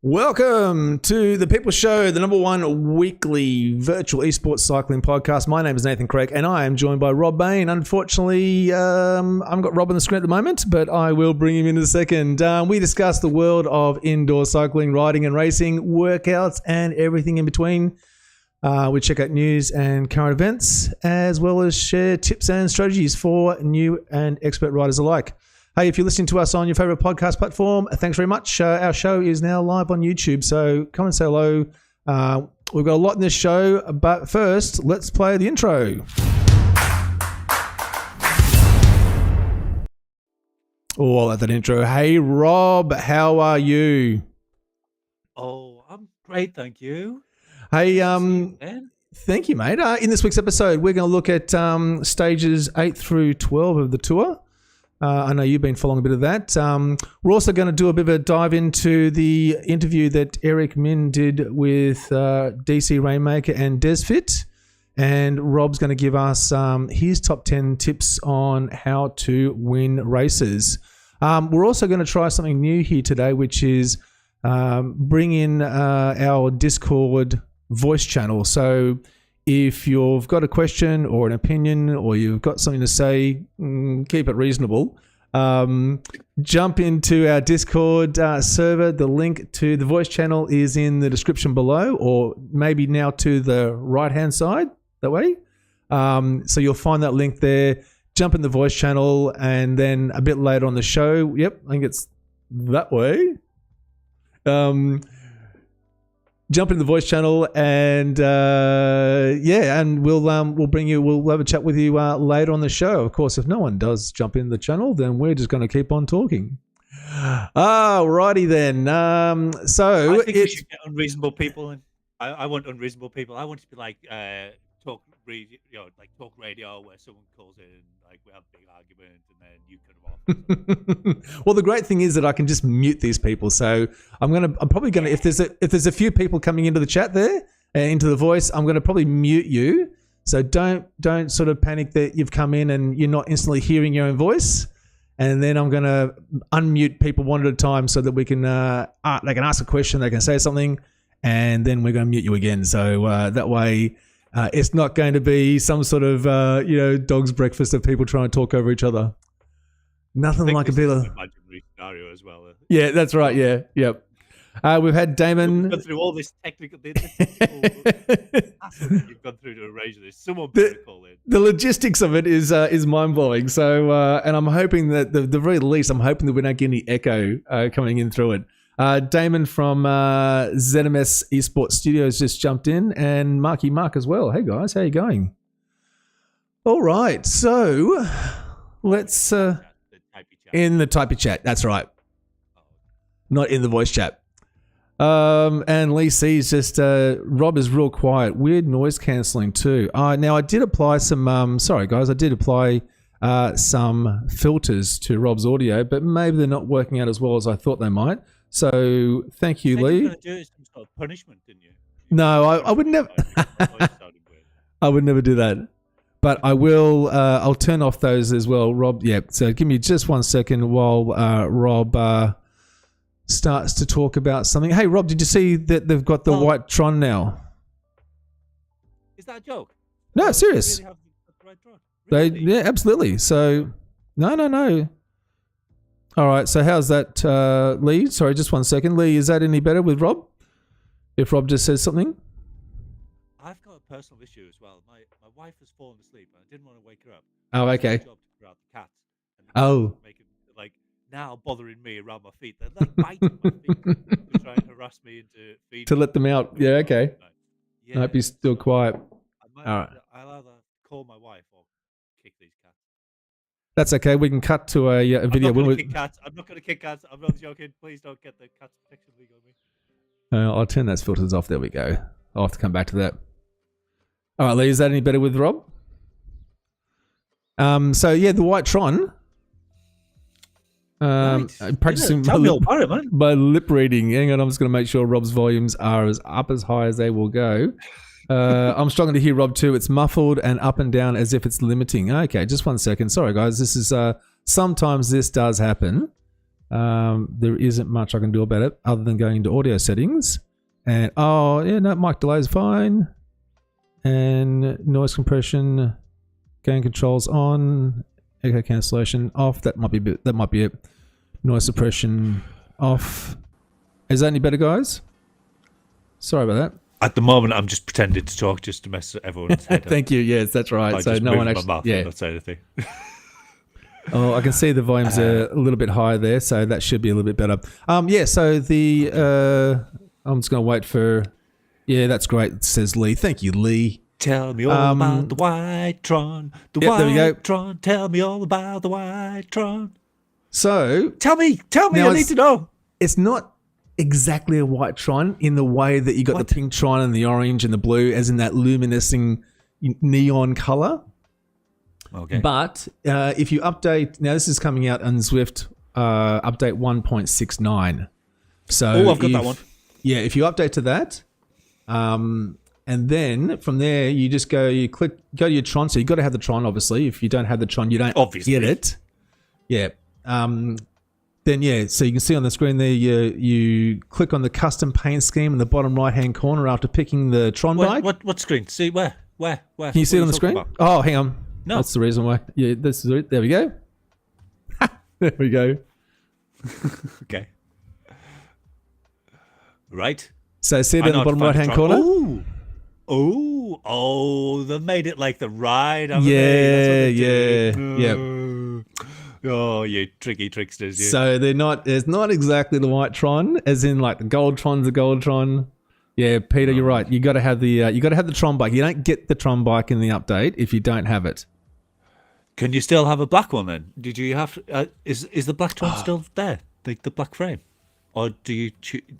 Welcome to the People Show, the number one weekly virtual esports cycling podcast. My name is Nathan Krake, and I am joined by Rob Bane. Unfortunately, I haven't got Rob on the screen at the moment, but I will bring him in a second. We discuss the world of indoor cycling, riding and racing, workouts, and everything in between. We check out news and current events, as well as share tips and strategies for new and expert riders alike. Hey, if you're listening to us on your favorite podcast platform, thanks very much. Our show is now live on YouTube, so come and say hello. We've got a lot in this show, but first, let's play the intro. Oh, I like that intro. Hey, Rob, how are you? Oh, I'm great, thank you. Hey, thank you, mate. In this week's episode, we're going to look at stages 8 through 12 of the tour. I know you've been following a bit of that. We're also going to do a bit of a dive into the interview that Eric Min did with DC Rainmaker and Desfit. And Rob's going to give us his top 10 tips on how to win races. We're also going to try something new here today, which is bring in our Discord voice channel. So if you've got a question or an opinion or you've got something to say, keep it reasonable. Jump into our Discord server. The link to the voice channel is in the description below, or maybe now to the right-hand side, that way. So you'll find that link there. Jump in the voice channel, and then a bit later on the show, yep, I think it's that way. Jump in the voice channel, and and we'll bring you. We'll have a chat with you later on the show. Of course, if no one does jump in the channel, then we're just going to keep on talking. Righty then. So I think we should get unreasonable people, and I want unreasonable people. I want it to be like talk radio, where someone calls in, like we have a big argument, and then you cut them off. Well, the great thing is that I can just mute these people. So I'm probably gonna if there's a few people coming into the chat there and into the voice, I'm gonna probably mute you. So don't sort of panic that you've come in and you're not instantly hearing your own voice. And then I'm gonna unmute people one at a time so that we can they can ask a question, they can say something, and then we're gonna mute you again. So that way. It's not going to be some sort of, dog's breakfast of people trying to talk over each other. Nothing like a bit of... imaginary scenario as well. Yeah, that's right. Yeah, yep. We've had Damon... You've gone through all this technical... You've gone through to arrange this. Someone better call in. The logistics of it is mind-blowing. So, and I'm hoping that, the very least, I'm hoping that we don't get any echo coming in through it. Damon from ZMS Esports Studios just jumped in, and Marky Mark as well. Hey guys, how you going? All right, so let's in the typey chat. That's right, not in the voice chat. And Lee C's just Rob is real quiet. Weird noise cancelling too. Now I did apply some. Sorry guys, I did apply some filters to Rob's audio, but maybe they're not working out as well as I thought they might. So thank you, Lee. You were going to do some sort of punishment, didn't you? No, I would never. I would never do that. But I will. I'll turn off those as well, Rob. Yeah. So give me just 1 second while Rob starts to talk about something. Hey, Rob, did you see that they've got the white Tron now? Is that a joke? No, serious. They really have the right Tron? Really? Yeah, absolutely. So no. All right, so how's that, Lee? Sorry, just 1 second. Lee, is that any better with Rob? If Rob just says something? I've got a personal issue as well. My wife has fallen asleep, and I didn't want to wake her up. Oh, okay. Job to put out the cats. Oh. Making, now bothering me around my feet. They're biting my feet to try and harass me into feeding. To let them out. Yeah, okay. Yeah. I hope you're still quiet. All right. I'll either call my wife or kick these cats. That's okay. We can cut to a video. I'm not going to kick cats. I'm not going to kick cats. I'm not joking. Please don't get the Cats Protection League on me. I'll turn those filters off. There we go. I'll have to come back to that. All right, Lee, is that any better with Rob? So, yeah, the white Tron. Practicing my lip reading. Hang on, I'm just going to make sure Rob's volumes are up as high as they will go. I'm struggling to hear Rob too. It's muffled and up and down as if it's limiting. Okay, just 1 second. Sorry, guys. This is sometimes this does happen. There isn't much I can do about it other than going into audio settings. And, mic delay is fine. And noise compression, gain controls on, echo cancellation off. That might be it. Noise suppression off. Is that any better, guys? Sorry about that. At the moment, I'm just pretending to talk just to mess everyone's head up. Thank you. Yes, that's right. So no one actually. Yeah. Not say anything. Oh, I can see the volumes are a little bit higher there, so that should be a little bit better. So the I'm just going to wait for. Yeah, that's great. Says Lee. Thank you, Lee. Tell me all about the white Tron. White Tron. Tell me all about the white Tron. So tell me. I need to know. It's not exactly a white Tron in the way that you got the pink Tron and the orange and the blue, as in that luminescing neon color. Okay. But if you update, now this is coming out on Zwift update 1.69. So I've got that one. Yeah, if you update to that, and then from there you just go to your Tron. So you got to have the Tron, obviously. If you don't have the Tron, you don't get it. Yeah. Then so you can see on the screen there, you click on the custom paint scheme in the bottom right hand corner after picking the Tron bike. What screen? See where? Can you see it on the screen? About? Oh, hang on. No. That's the reason why. Yeah, this is it. There we go. There we go. Okay. Right. So see it in the bottom right hand corner? Oh, they made it like the ride. Yeah. Oh, you tricky tricksters. You. So it's not exactly the white Tron, as in like the gold Tron's the gold Tron. Yeah, Peter, you're right. You got to have the Tron bike. You don't get the Tron bike in the update if you don't have it. Can you still have a black one then? Did you have? Is the black Tron still there? The black frame, or do you?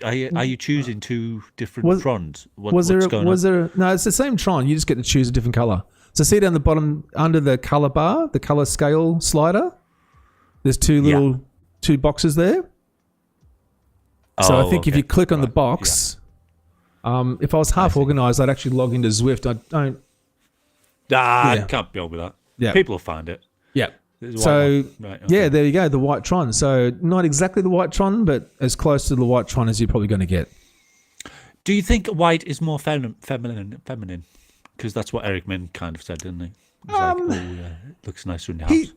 Are you choosing two different Trons? No, it's the same Tron. You just get to choose a different color. So see down the bottom under the color bar, the color scale slider. There's two boxes there. So I think if you click on the box, if I was half organized, I'd actually log into Zwift. I don't. I can't be on with that. Yeah. People will find it. Yeah. So, right, okay. Yeah, there you go, the white Tron. So, not exactly the white Tron, but as close to the white Tron as you're probably going to get. Do you think white is more feminine? Because that's what Eric Min kind of said, didn't he? He was it looks nicer in the house.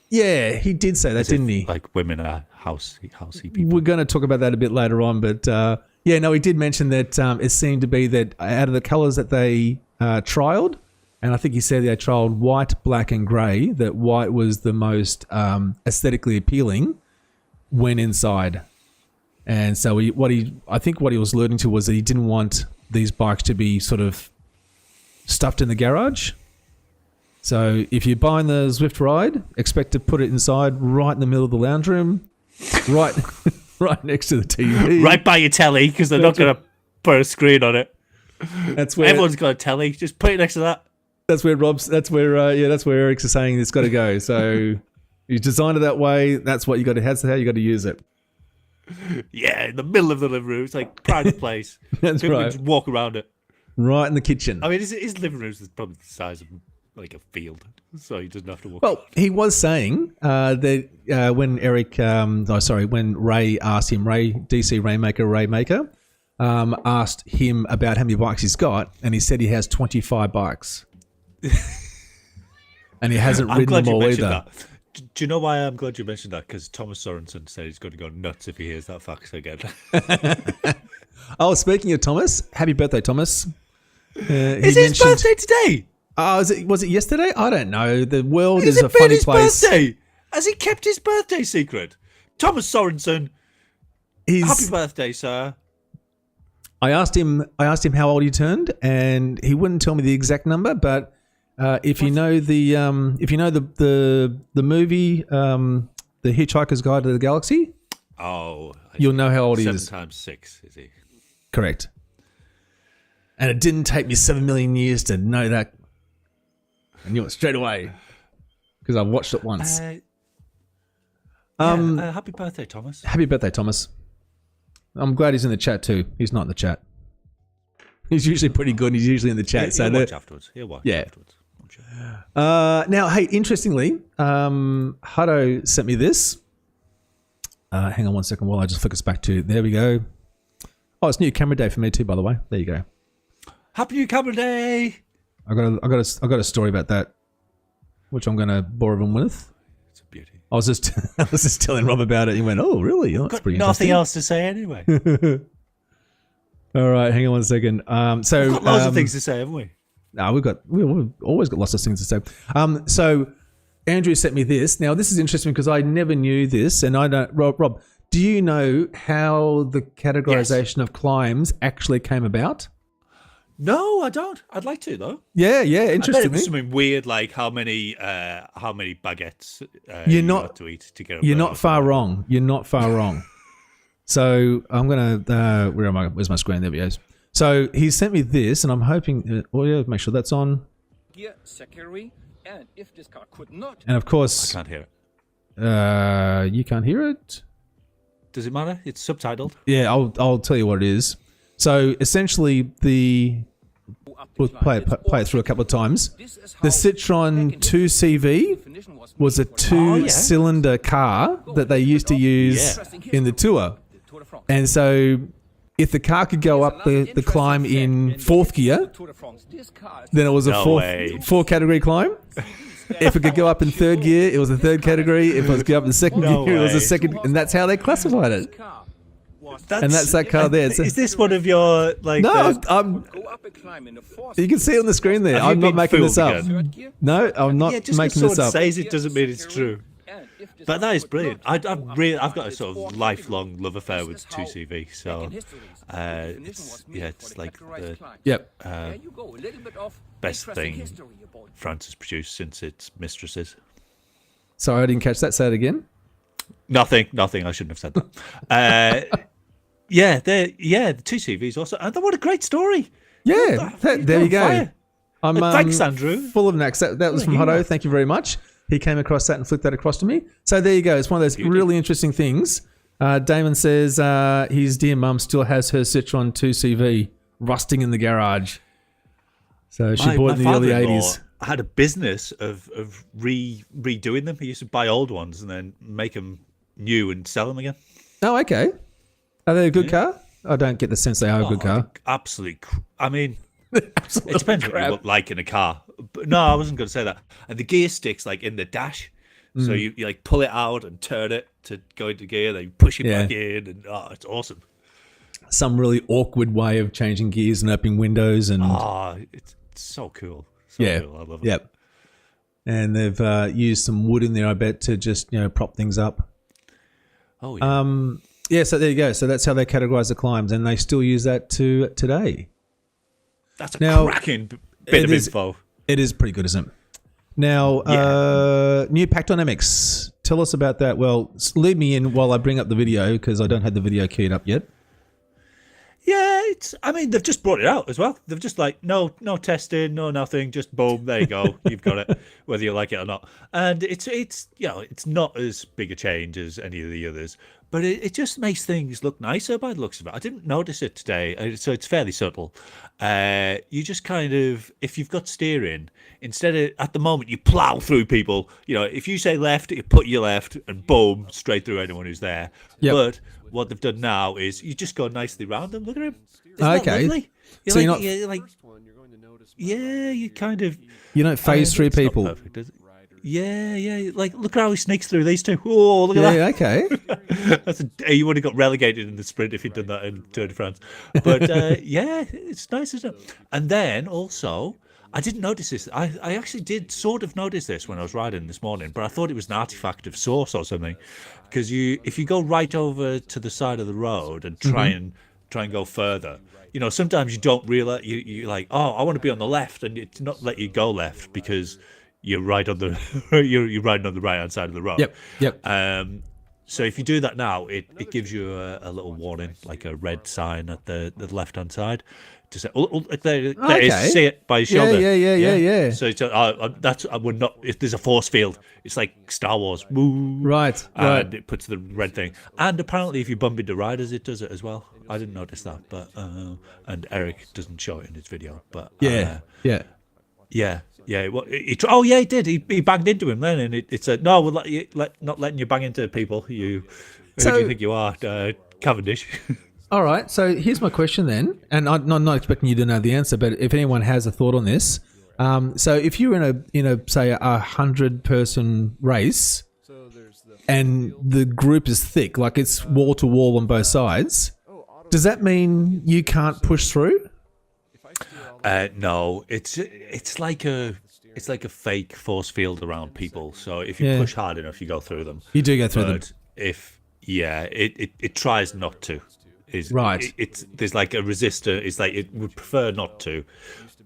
He did say that, didn't he? Like women are housey people. We're going to talk about that a bit later on, but he did mention that it seemed to be that out of the colours that they trialled, and I think he said they trialled white, black, and grey, that white was the most aesthetically appealing when inside. And so I think what he was alluding to was that he didn't want these bikes to be sort of stuffed in the garage. So if you're buying the Zwift ride, expect to put it inside right in the middle of the lounge room, right next to the TV. Right by your telly, because they're not going to put a screen on it. That's where everyone's got a telly. Just put it next to that. That's where Eric's saying it's got to go. So you designed it that way. That's what you got to. That's how you got to use it. Yeah, in the middle of the living room. It's like private place. That's people right. can just walk around it. Right in the kitchen. I mean, his living room is probably the size of like a field, so he doesn't have to walk. Well, he was saying that when when Ray asked him, DC Raymaker, asked him about how many bikes he's got, and he said he has 25 bikes. And he hasn't ridden them all either. That. Do you know why I'm glad you mentioned that? Because Thomas Sorensen said he's going to go nuts if he hears that fact again. Oh, speaking of Thomas, happy birthday, Thomas. Is his birthday today? Was it yesterday? I don't know. The world is a funny place. Birthday? Has he kept his birthday secret? Thomas Sorensen, happy birthday, sir. I asked him how old he turned, and he wouldn't tell me the exact number. But if you know the movie, The Hitchhiker's Guide to the Galaxy, you'll know how old he is. 7 times 6 is he? Correct. And it didn't take me 7 million years to know that. I knew it straight away because I watched it once. Happy birthday, Thomas. Happy birthday, Thomas. I'm glad he's in the chat too. He's not in the chat. He's usually pretty good. He's usually in the chat. He'll watch afterwards. Afterwards. I'm sure. Now, hey, interestingly, Hutto sent me this. Hang on one second while I just flick us back to. There we go. Oh, it's new camera day for me too, by the way. There you go. Happy New Camera Day! I got a story about that, which I'm going to bore everyone with. It's a beauty. I was just telling Rob about it. He went, "Oh, really? Oh, that's Got pretty nothing interesting." else to say anyway. All right, hang on one second. So We've got loads of things to say, haven't we? No, we've always got lots of things to say. So Andrew sent me this. Now this is interesting because I never knew this, and I don't. Rob, do you know how the categorization of climbs actually came about? No, I don't. I'd like to though. Yeah, I bet it interesting. was something weird like how many baguettes You're you not- got to eat to get. You're not far wrong. You're not far wrong. So I'm gonna. Where am I? Where's my screen? There we go. So he sent me this, and I'm hoping audio. Make sure that's on. And if this car could not, And of I course, can't hear it. you can't hear it. Does it matter? It's subtitled. Yeah, I'll tell you what it is. So essentially, we'll play it through a couple of times. The Citroen 2CV was a two-cylinder car that they used to use in the Tour. And so if the car could go up the climb in fourth gear, then it was a four-category climb. If it could go up in third gear, it was a third category. If it was go up in second gear, it was a second. And that's how they classified it. And that's that car there. Is this one of your like? No, you can see it on the screen there. Have you I'm not been making this fooled up. again? No, I'm not just making because this up. says it doesn't mean it's true. But that is brilliant. I've got a sort of lifelong love affair with 2CV. So it's like the best thing France has produced since its mistresses. Sorry, I didn't catch that. Say it again. Nothing. I shouldn't have said that. The 2CVs also. And what a great story. Yeah, there you go. Fire. I'm Thanks, Andrew. Full of knacks. That was from Hotto. Thank you very much. He came across that and flicked that across to me. So there you go. It's one of those really interesting things. Damon says his dear mum still has her Citroen 2CV rusting in the garage. So she bought it in the early 80s. Had a business of redoing them. He used to buy old ones and then make them new and sell them again. Oh, okay. Are they a good car? I don't get the sense they are a good car. Absolutely. I mean, it depends what you look like in a car. But no, I wasn't going to say that. And the gear sticks like in the dash. So you like pull it out and turn it to go into gear, then you push it back in, and it's awesome. Some really awkward way of changing gears and opening windows. And it's so cool. Cool. I love it. Yep. And they've used some wood in there, I bet, to just prop things up. Oh yeah. So there you go. So that's how they categorize the climbs, and they still use that today. That's a cracking bit of info. It is pretty good, isn't it? Now, new pack dynamics. Tell us about that. Well, leave me in while I bring up the video because I don't have the video queued up yet. Yeah, they've just brought it out as well. They've just like, no testing, no nothing, just boom, there you go. You've got it, whether you like it or not. And it's not as big a change as any of the others, but it just makes things look nicer by the looks of it. I didn't notice it today, so it's fairly subtle. You just kind of, if you've got steering, instead of, at the moment, you plow through people. If you say left, you put your left and boom, straight through anyone who's there. Yep. But what they've done now is you just go nicely round them. Look at him. Isn't that lovely? So you kind of... You don't phase through it's not people. perfect, is it? Yeah. Like, look at how he sneaks through these two. Oh, look at that. Yeah, okay. You would have got relegated in the sprint if you'd done that in Tour de France. But it's nice, isn't it? And then also, I didn't notice this. I actually did sort of notice this when I was riding this morning, but I thought it was an artifact of Source or something. Because if you go right over to the side of the road and try and go further, sometimes you don't realize you're like, oh, I want to be on the left, and it's not let you go left because you're right on the you're riding on the right hand side of the road. Yep. So if you do that now, it gives you a little warning, like a red sign at the left hand side to say, there is, see it by your shoulder. Yeah. So we're not. If there's a force field, it's like Star Wars. Woo, Right. And it puts the red thing. And apparently, if you bump into riders, it does it as well. I didn't notice that, but and Eric doesn't show it in his video, but Yeah. Well, he did. He banged into him then, and it said, "No, we're not letting you bang into people. You Who do you think you are, Cavendish? All right, so here's my question then, and I'm not expecting you to know the answer, but if anyone has a thought on this, so if you're in a say 100-person race, and the group is thick, like it's wall to wall on both sides, does that mean you can't push through? No, it's like a fake force field around people. So if you push hard enough, you go through them. You do go through them. It tries not to. Right. There's like a resistor. It's like it would prefer not to,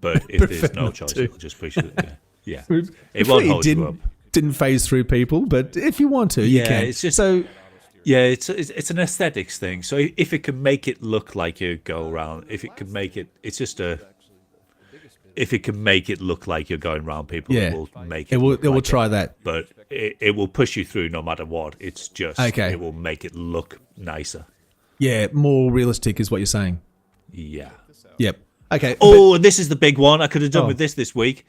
but if there's no choice, it'll just push it. Yeah, it won't hold you up. Didn't phase through people, but if you want to, you can. It's just so. Yeah, it's an aesthetics thing. So if it can make it look like you go around, if it can make it, if it can make it look like you're going around people, it will make it. It will try that, but it will push you through no matter what. It's just okay. It will make it look nicer. Yeah, more realistic is what you're saying. Yeah. Yep. Okay. Oh, and this is the big one. I could have done with this week.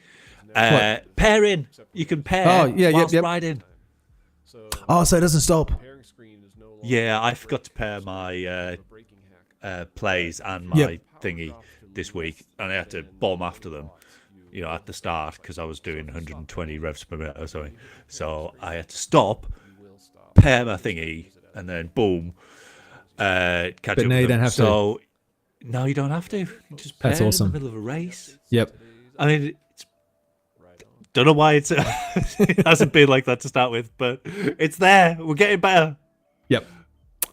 Pairing. You can pair whilst riding. Oh, so it doesn't stop. Yeah, I forgot to pair my plays and my thingy this week, and I had to bomb after them, at the start because I was doing 120 revs per minute or something. So I had to stop, pair my thingy, and then boom, catch up. But now you don't have to. So no, you don't have to. You just pair in the middle of a race. Yep. I mean, don't know why it hasn't been like that to start with, but it's there. We're getting better. Yep.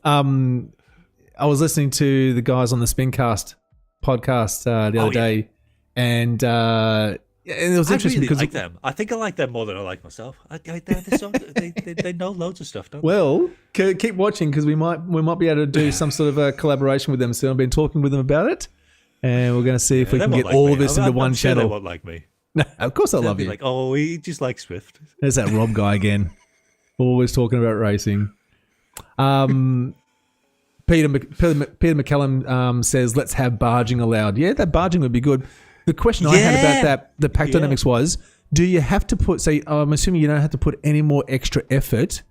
I was listening to the guys on the Spincast podcast the other day, and it was interesting because I really like them. I think I like them more than I like myself. They know loads of stuff, don't they? Well, keep watching because we might be able to do some sort of a collaboration with them. So I've been talking with them about it, and we're going to see if we can get all of this into one channel. They won't like me. No, of course I love you. Like, oh, he just likes Zwift. There's that Rob guy again, always talking about racing. Peter McCallum says, let's have barging allowed. Yeah, that barging would be good. The question I had about that, the pack dynamics was, do you have to put, say, I'm assuming you don't have to put any more extra effort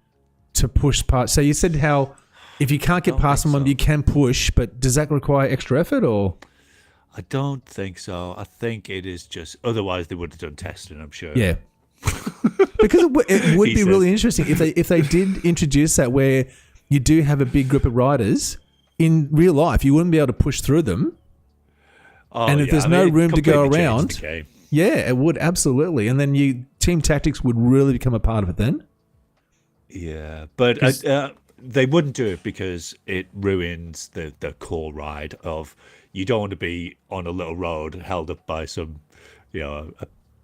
to push past. So you said how if you can't get past someone, you can push, but does that require extra effort or? I don't think so. I think it is just, otherwise they would have done testing, I'm sure. Yeah. Because it would be really interesting if they did introduce that where you do have a big group of riders in real life, you wouldn't be able to push through them. And if there's no room to go around, it would absolutely. And then team tactics would really become a part of it then. Yeah, but they wouldn't do it because it ruins the core ride of you don't want to be on a little road held up by some, a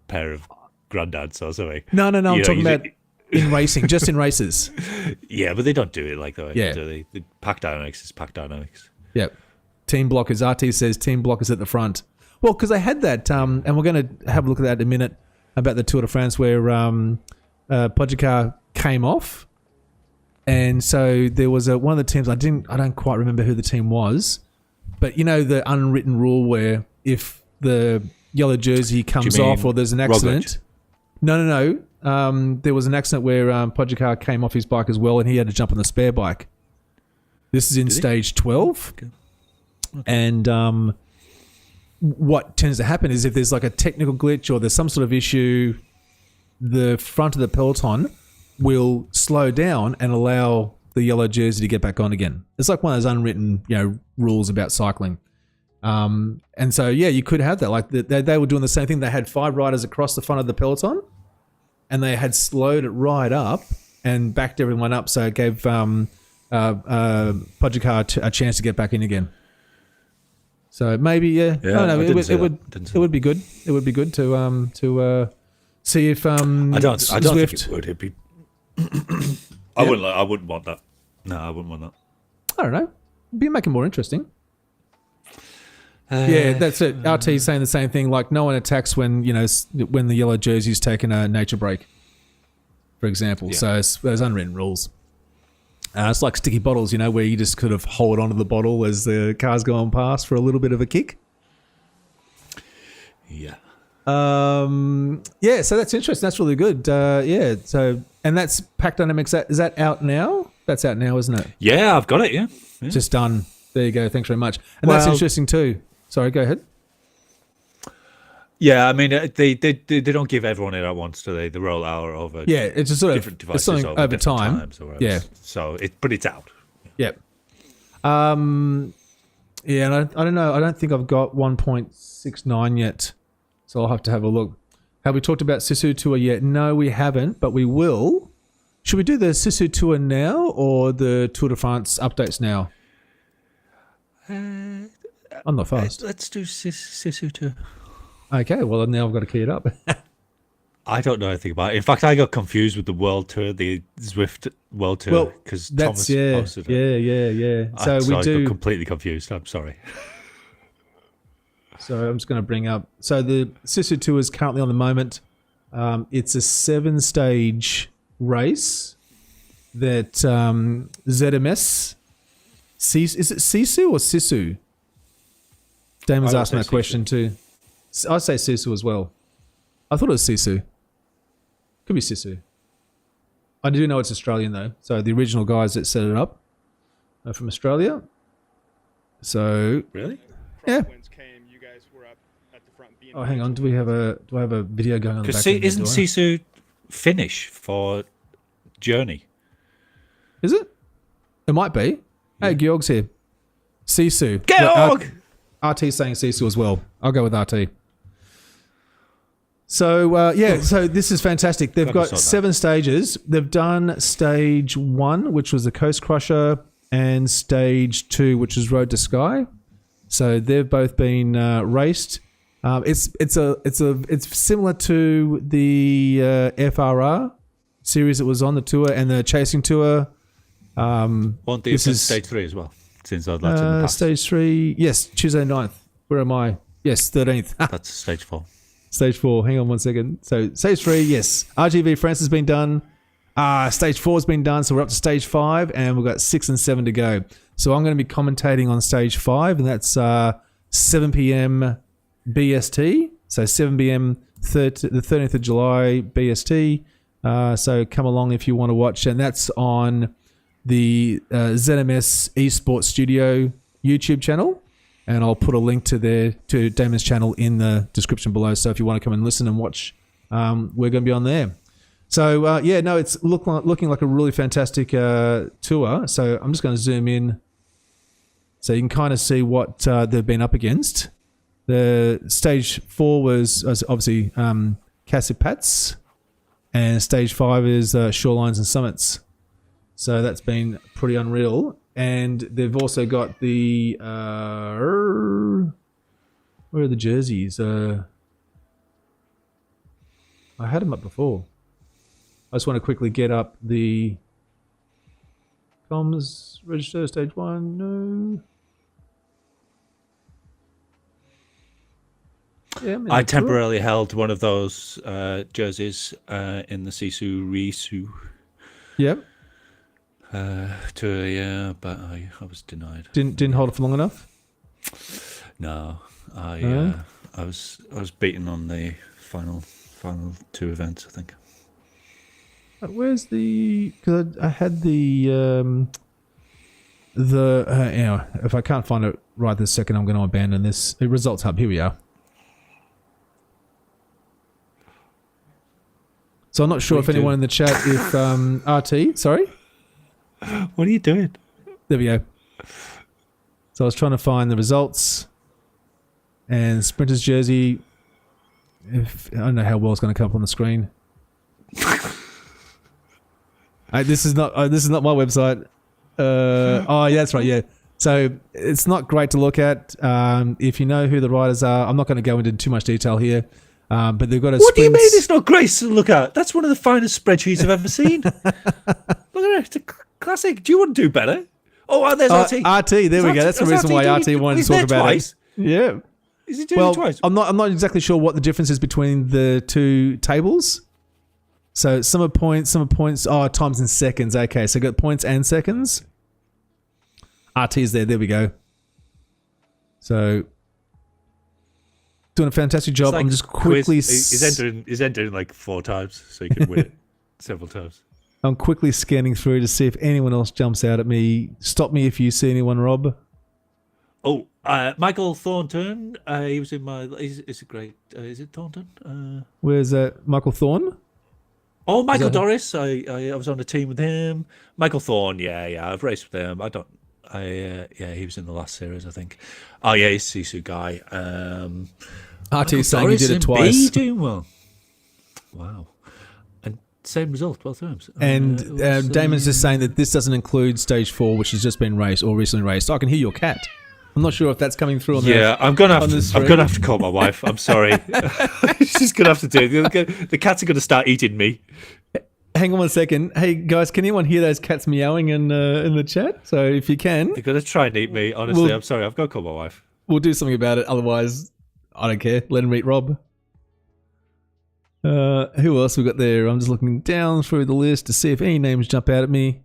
pair of granddads or something. No, I'm talking about in racing, just in races. Yeah, but they don't do it like that. Yeah. Do they? The pack dynamics is pack dynamics. Yep. Team blockers. RT says team blockers at the front. Well, because I had that, and we're going to have a look at that in a minute about the Tour de France where Pogacar came off, and so there was one of the teams. I don't quite remember who the team was, but the unwritten rule where if the yellow jersey comes off or there's an accident. Roglic? No. There was an accident where Pogacar came off his bike as well, and he had to jump on the spare bike. This is in stage 12. Okay. And what tends to happen is if there's like a technical glitch or there's some sort of issue, the front of the peloton will slow down and allow the yellow jersey to get back on again. It's like one of those unwritten, rules about cycling. And so, you could have that. Like they were doing the same thing. They had 5 riders across the front of the peloton, and they had slowed it right up and backed everyone up. So it gave Pogacar a chance to get back in again. So maybe, I don't know. It would be good. It would be good to see if I don't Zwift. think it would. It'd be. I wouldn't want that. No, I wouldn't want that. I don't know. It'd be making it more interesting. That's it. RT saying the same thing. Like no one attacks when the yellow jersey's taken a nature break, for example. Yeah. So it's those unwritten rules. It's like sticky bottles, where you just kind of hold onto the bottle as the car's going past for a little bit of a kick. Yeah. So that's interesting. That's really good. So and that's Pack Dynamics. Is that out now? That's out now, isn't it? Yeah, I've got it. Yeah. Just done. There you go. Thanks very much. And that's interesting too. Sorry, go ahead. Yeah, I mean, they don't give everyone it at once, do they? They roll out over it's a sort of different devices something over time. Times or yeah. So but it's out. Yep. Yeah, and I don't know. I don't think I've got 1.69 yet, so I'll have to have a look. Have we talked about Sisu Tour yet? No, we haven't, but we will. Should we do the Sisu Tour now or the Tour de France updates now? I'm not fast. Let's do Sisu Tour. Okay, well, now I've got to key it up. I don't know anything about it. In fact, I got confused with the World Tour, the Zwift World Tour, because Thomas posted it. Yeah. So I got completely confused. I'm sorry. So I'm just going to bring up. So the Sisu Tour is currently on the moment. It's a 7-stage race that ZMS. Is it Sisu or Sisu? Damon's asked me that question too. I say Sisu as well. I thought it was Sisu. Could be Sisu. I do know it's Australian though. So the original guys that set it up are from Australia. So really, yeah. Oh, hang on. Do I have a video going on? Because isn't Sisu Finnish for journey? Is it? It might be. Yeah. Hey, Georg's here. Sisu. Georg! RT's saying Sisu as well. I'll go with RT. So, so this is fantastic. They've got 7 stages. They've done stage 1, which was the Coast Crusher, and stage 2, which is Road to Sky. So they've both been raced. It's similar to the FRR series that was on the tour and the Chasing Tour. Won't this is stage 3 as well? Since I'd like to in the past. Stage 3, yes, Tuesday 9th. Where am I? Yes, 13th. That's stage 4. Stage 4. Hang on one second. So stage 3, yes. RGV France has been done. Stage 4 has been done. So we're up to stage 5 and we've got 6 and 7 to go. So I'm going to be commentating on stage 5 and that's 7 p.m. BST. So 7 p.m. the 13th of July BST. So come along if you want to watch. And that's on the ZMS Esports Studio YouTube channel. And I'll put a link to Damon's channel in the description below. So if you want to come and listen and watch, we're going to be on there. So it's looking like a really fantastic tour. So I'm just going to zoom in, so you can kind of see what they've been up against. The stage 4 was obviously Casipats, and stage 5 is Shorelines and Summits. So that's been pretty unreal. And they've also got the where are the jerseys? I had them up before. I just want to quickly get up the comms register stage 1. No. Yeah, I temporarily held one of those jerseys in the Sisu Risu. Yep. But I was denied. Didn't hold it for long enough. No, I was beaten on the final 2 events, I think. Where's the? Because I had the if I can't find it right this second, I'm going to abandon this. The results hub. Here we are. So I'm not sure if anyone in the chat, if RT, sorry. What are you doing? There we go. So I was trying to find the results and Sprinter's jersey. I don't know how well it's going to come up on the screen. This is not my website. Yeah, that's right. Yeah. So it's not great to look at. If you know who the riders are, I'm not going to go into too much detail here. But they've got a. What do you mean it's not great to look at? That's one of the finest spreadsheets I've ever seen. Look at it. It's a classic. Do you want to do better? Oh, and there's RT. RT, there we go. That's the reason why RT wanted to talk about it. Yeah. Is he doing it twice? I'm not exactly sure what the difference is between the two tables. So some are points, times in seconds. Okay, so got points and seconds. RT is there. There we go. So doing a fantastic job. Like I'm just quickly. He's entering like 4 times, so you can win it several times. I'm quickly scanning through to see if anyone else jumps out at me. Stop me if you see anyone, Rob. Oh, Michael Thornton. He was in my. Is a great. Is it Thornton? Where's Michael Thorne? Oh, Michael Doris. I was on a team with him. Michael Thorne. Yeah. I've raced with him. He was in the last series, I think. Oh yeah, he's a Sisu guy. RT saying he did it twice. Doing well. Wow. And same result both times. And Damon's just saying that this doesn't include stage 4, which has just been raced or recently raced. I can hear your cat. I'm not sure if that's coming through on the I'm gonna have to call my wife. I'm sorry. She's gonna have to do it. The cats are gonna start eating me. Hang on 1 second. Hey guys, can anyone hear those cats meowing in the chat? So if you can, they're gonna try and eat me. Honestly, I'm sorry. I've got to call my wife. We'll do something about it. Otherwise, I don't care. Let him eat Rob. Who else we got there? I'm just looking down through the list to see if any names jump out at me.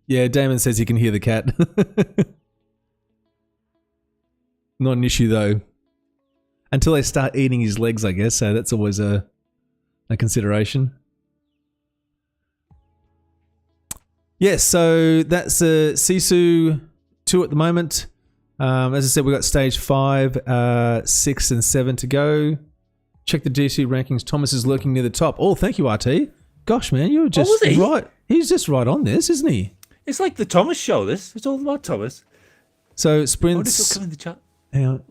Yeah, Damon says he can hear the cat. Not an issue though. Until they start eating his legs, I guess. So that's always a consideration. Yes, so that's Sisu 2 at the moment. As I said, we've got stage 5, 6 and 7 to go. Check the GC rankings. Thomas is lurking near the top. Oh, thank you, RT. Gosh, man, you're just right. He's just right on this, isn't he? It's like the Thomas show, this. It's all about Thomas. So, sprints... What did it come in the chat? Hang on.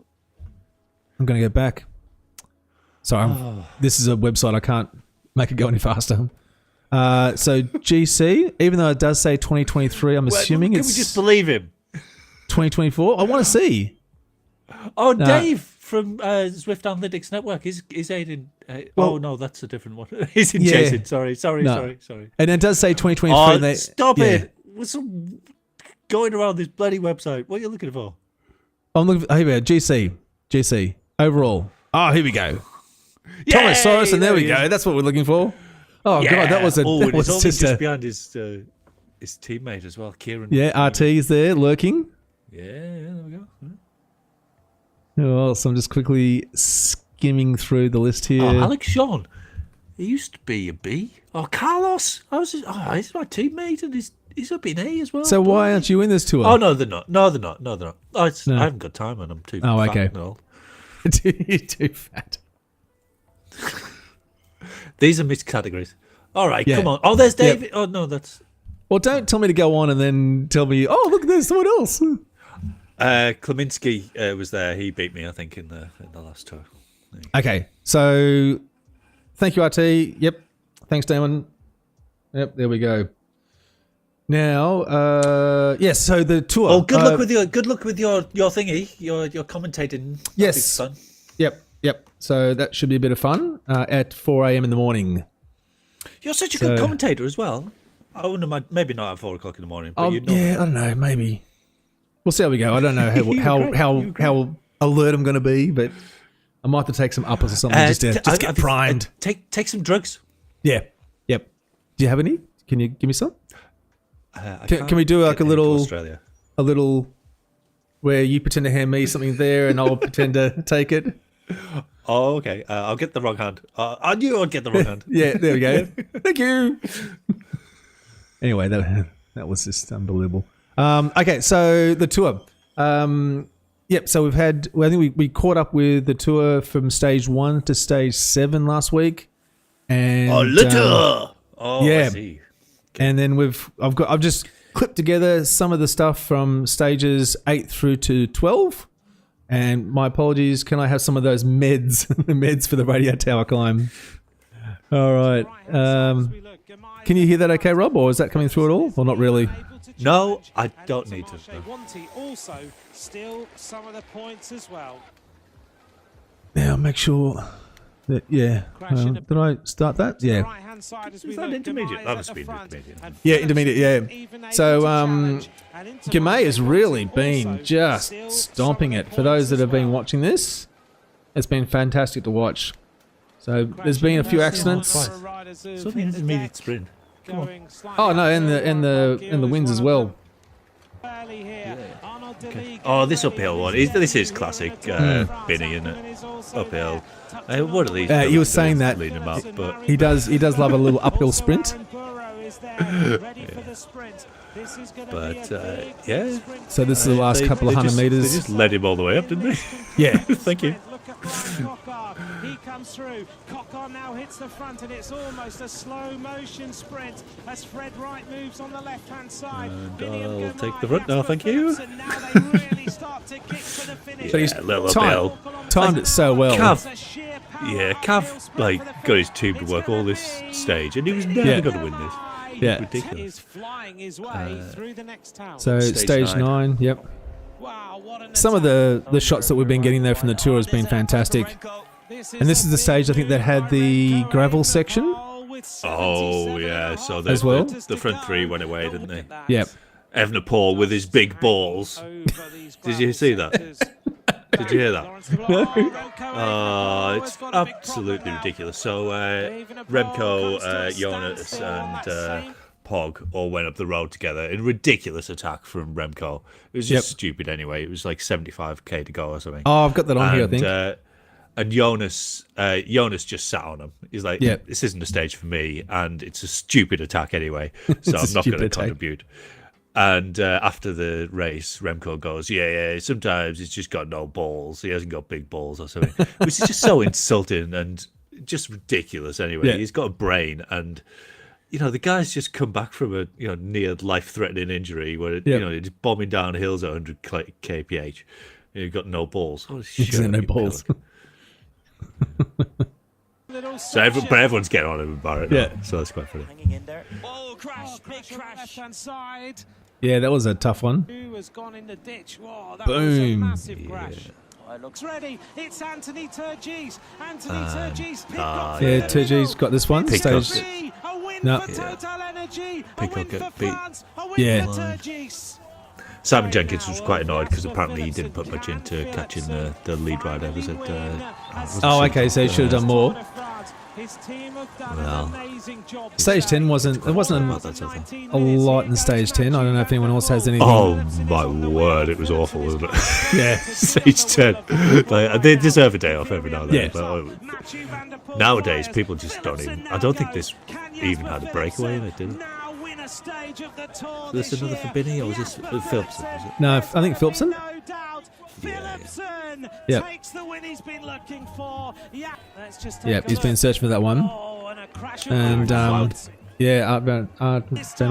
I'm going to go back. Sorry, this is a website. I can't make it go any faster. So, GC, even though it does say 2023, I'm assuming it's... Can we just believe him? 2024? I want to see. Oh, Dave from Zwift Analytics Network. Is aiding... oh, no, that's a different one. He's in chasing. Sorry. And it does say 2023. Oh, stop it. What's going around this bloody website? What are you looking for? I'm looking for... Here we go. GC. Overall. Oh, here we go. Thomas Soros, and there we go. That's what we're looking for. Oh, God, that was a... Oh, that was it's only just behind his teammate as well, Kieran. Yeah, RT is there, lurking. Yeah, there we go. Who else? I'm just quickly skimming through the list here. Oh, Alex Sean. He used to be a B. Oh, Carlos. He's my teammate, and he's up in A as well. So why aren't you in this tour? Oh, no, they're not. No, they're not. Oh, I haven't got time, and I'm too fat. Okay. And old. You're too fat. These are mixed categories. All right, come on. Oh, there's David. Oh, no, that's... Well, don't tell me to go on and then tell me, oh, look, there's someone else. Kleminski was there. He beat me, I think, in the last tour. Okay, so thank you, RT. Yep. Thanks, Damon. Yep, there we go. Now, yes, so the tour. Oh, good luck with your thingy, your commentating. Yes. Fun. Yep. So that should be a bit of fun at 4 a.m. in the morning. You're such a good commentator as well. I wouldn't mind, maybe not at 4 o'clock in the morning, but I don't know, maybe. We'll see how we go. I don't know how alert I'm going to be, but I might have to take some uppers or something just to get primed. Take some drugs. Yeah. Yep. Do you have any? Can you give me some? Can we do like a little where you pretend to hand me something there and I'll pretend to take it? Oh, okay. I'll get the wrong hand. I knew I'd get the wrong hand. Yeah, there we go. Thank you. Anyway, that was just unbelievable. Okay, so the tour. Yep, so we've had... Well, I think we caught up with the tour from stage 1 to stage 7 last week. And, I see. And then I've just clipped together some of the stuff from stages 8 through to 12. And my apologies, can I have some of those meds, the meds for the radio tower climb? All right. Can you hear that okay, Rob, or is that coming through at all? Or not really? No, I don't need to. Also, still some of the points as well. Now, make sure that, did I start that? Yeah. Is that intermediate? That must be intermediate. Yeah, intermediate, yeah. So, Gamay has really been just stomping it. For those that have been watching this, it's been fantastic to watch. So, there's been a few accidents. So the intermediate sprint. Come on. Oh no, and the wins as well. Okay. Oh, this uphill one. This is classic Binny, isn't it? Uphill. What are these? He was saying that leading him up, but he does love a little uphill sprint. But yeah. So this is the last couple of 100 meters. They just led him all the way up, didn't they? Yeah. Thank you. He comes through. Cocker now hits the front, and it's almost a slow motion sprint as Fred Wright moves on the left hand side. And I'll take the front now, thank you. Now they really start to kick to the finish. But he's uphill. timed it so well. Cav got his team to work all this stage, and he was never going to win this. Yeah. Ridiculous. Flying his way through the next town. So stage 9, yep. Wow, what Some of the shots that we've been getting there from the tour has been fantastic. And this is the stage, I think, that had the gravel section. Oh, yeah. So as well? The front three went away, didn't they? Yep. Evenepoel with his big balls. Did you see that? Did you hear that? It's absolutely ridiculous. So Remco, Jonas and Pog all went up the road together in ridiculous attack from Remco. It was just stupid anyway. It was like 75k to go or something. Oh, I've got that on here, I think. And Jonas just sat on him. He's like, this isn't a stage for me, and it's a stupid attack anyway, so I'm not going to contribute. And after the race, Remco goes, yeah, sometimes he's just got no balls. He hasn't got big balls or something, which is just so insulting and just ridiculous anyway. He's got a brain, and the guy's just come back from a near life-threatening injury where he's bombing down hills at 100 kph. You've got no balls. Oh, shit, no balls. So everyone's getting on him about it now, so that's quite funny. Hanging in there. Oh, crash, big crash. Left-hand side. Yeah, that was a tough one. Who has gone in the ditch? Whoa, that Boom. was a massive crash. It looks It's ready. It's Anthony Turgis. Anthony Turgis. Yeah, Turgis got this one. Stage. A win No. for Total Energy. A Pick win up, for get beat. France. A win Yeah. for Turgis. Simon Jenkins was quite annoyed because apparently he didn't put much into catching the lead rider. Was it? Oh, okay, so he should have done more. His team have done Well, an amazing job. Stage 10 wasn't a lot in stage 10. I don't know if anyone else has anything. Oh my word, it was awful, wasn't it? Yeah. Stage 10. They deserve a day off every now and then. Yeah. But, nowadays, people just don't even. I don't think this even had a breakaway in it, did it? Was this another for Binny or was this Philipson? Was it? No, I think Philipson. No doubt. Philipson Yep. takes the win he's been looking for. Yeah, let's just take Yep, a he's been look. searching for that one. Oh, and a crash And Art Van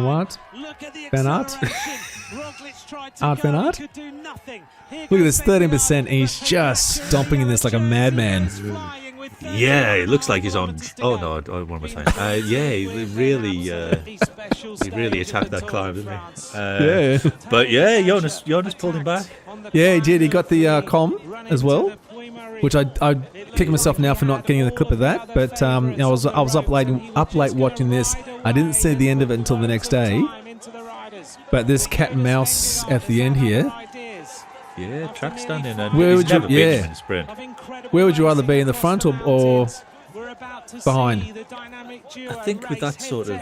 Aert. Look at the Van Aert? acceleration. Roglic tried to Art go, Van Aert? could do nothing. Here Look at goes this 13%. And he's just stomping in this like a madman. flying with 30 Yeah, it looks like he's on. Oh no, what am I saying? Yeah, he really attacked that climb, didn't he? Yeah. But yeah, Jonas pulled him back. Yeah, he did. He got the com as well, which I kick myself now for not getting the clip of that. But I was up late watching this. I didn't see the end of it until the next day. But this cat and mouse at the end here. Yeah, track standing, and Where he's would you- never beaten yeah. him in the sprint. Where would you rather be, in the front or behind? I think with that sort of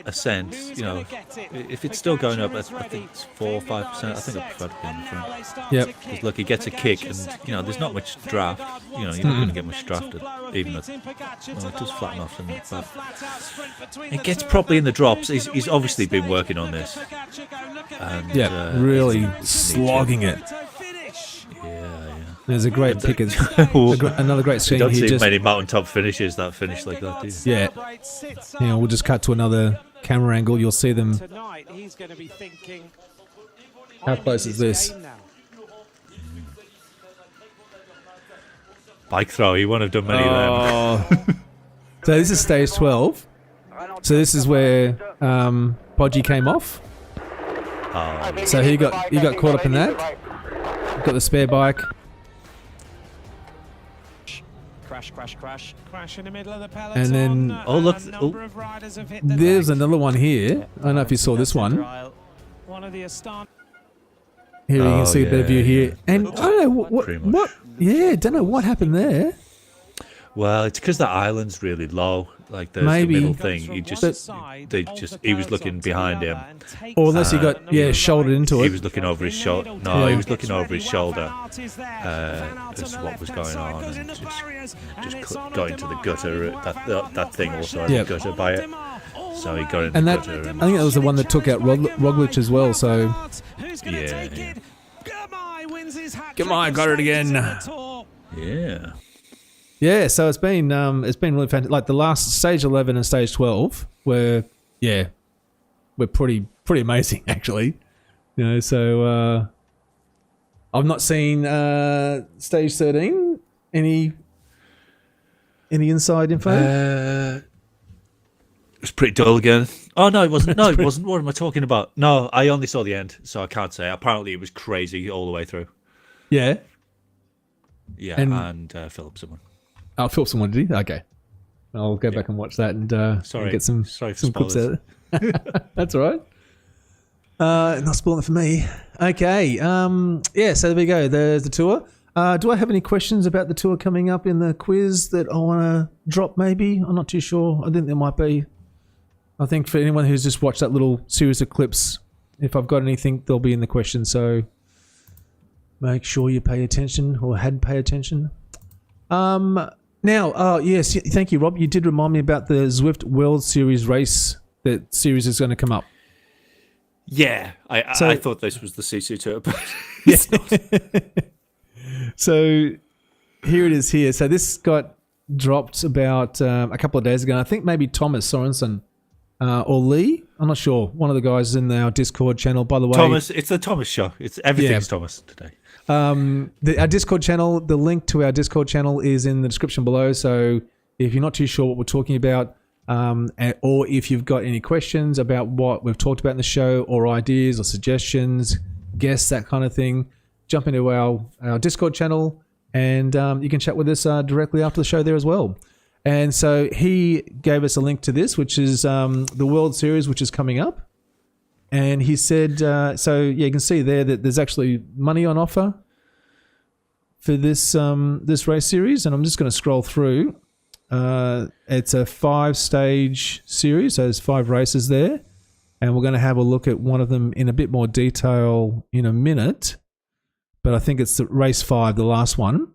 ascent, if it's still going up, I think it's 4 or 5%. I think I prefer to be on the front. Yep. Because look, he gets a kick, and there's not much draft. You're not going to get much drafted, even at. It does flatten off, doesn't it? But it gets properly in the drops. He's obviously been working on this. And, Yeah, really it's- it's slogging it. Yeah. There's a great pick. Another great You scene don't here. see Just many mountaintop finishes that finish like that, do you? yeah. We'll just cut to another camera angle. You'll see them. Tonight, he's going to be thinking, How I close need is this? game now. Bike throw, he won't have done many of them. Oh. So this is stage 12. So this is where Podgy came off. Oh, So he got caught up in that. Got the spare bike. Crash in the middle of the peloton. And then- Oh, look, A number of riders have hit the There's deck. another one here. I don't know if you saw this one. One of the Astana. Here you Oh, can see a bit of view yeah. here. And I don't know Pretty much. what. Yeah, don't know what happened there. well, it's because the island's really low. like the Maybe. middle thing. He was looking behind him, or unless he got shouldered into it. He was looking over his shoulder. No, he was looking over his shoulder as to what was going on, and just got into the gutter. That thing also had a gutter by it, so he got in the gutter. I think that was the one that took out Roglic as well. So yeah. Gamai got it again. Yeah. Yeah, so it's been really fantastic. Like the last stage 11 and stage 12 were pretty amazing actually. So I've not seen stage 13. Any inside info? It was pretty dull again. Oh no, it wasn't. No, it wasn't. What am I talking about? No, I only saw the end, so I can't say. Apparently, it was crazy all the way through. Yeah. Yeah, and Philipson won. Oh, Philipson won, did he? Okay. I'll go back and watch that and get some clips out. That's all right. Not spoiling it for me. Okay. So there we go. There's the tour. Do I have any questions about the tour coming up in the quiz that I want to drop maybe? I'm not too sure. I think there might be. I think for anyone who's just watched that little series of clips, if I've got anything, they'll be in the questions. So make sure you pay attention or had pay attention. Now, yes, thank you, Rob. You did remind me about the Zwift World Series race. That series is going to come up. Yeah, I thought this was the CC Tour, but it's not. So here it is here. So this got dropped about a couple of days ago. I think maybe Thomas Sorensen or Lee. I'm not sure. One of the guys in our Discord channel, by the way. Thomas, it's the Thomas show. It's everything's Thomas today. Our Discord channel, the link to our Discord channel is in the description below. So if you're not too sure what we're talking about, or if you've got any questions about what we've talked about in the show, or ideas or suggestions, guests, that kind of thing, jump into our Discord channel and you can chat with us directly after the show there as well. And so he gave us a link to this, which is the World Series, which is coming up. And he said, you can see there that there's actually money on offer for this race series. And I'm just going to scroll through. It's a 5-stage series. So there's 5 races there. And we're going to have a look at one of them in a bit more detail in a minute. But I think it's the race 5, the last one.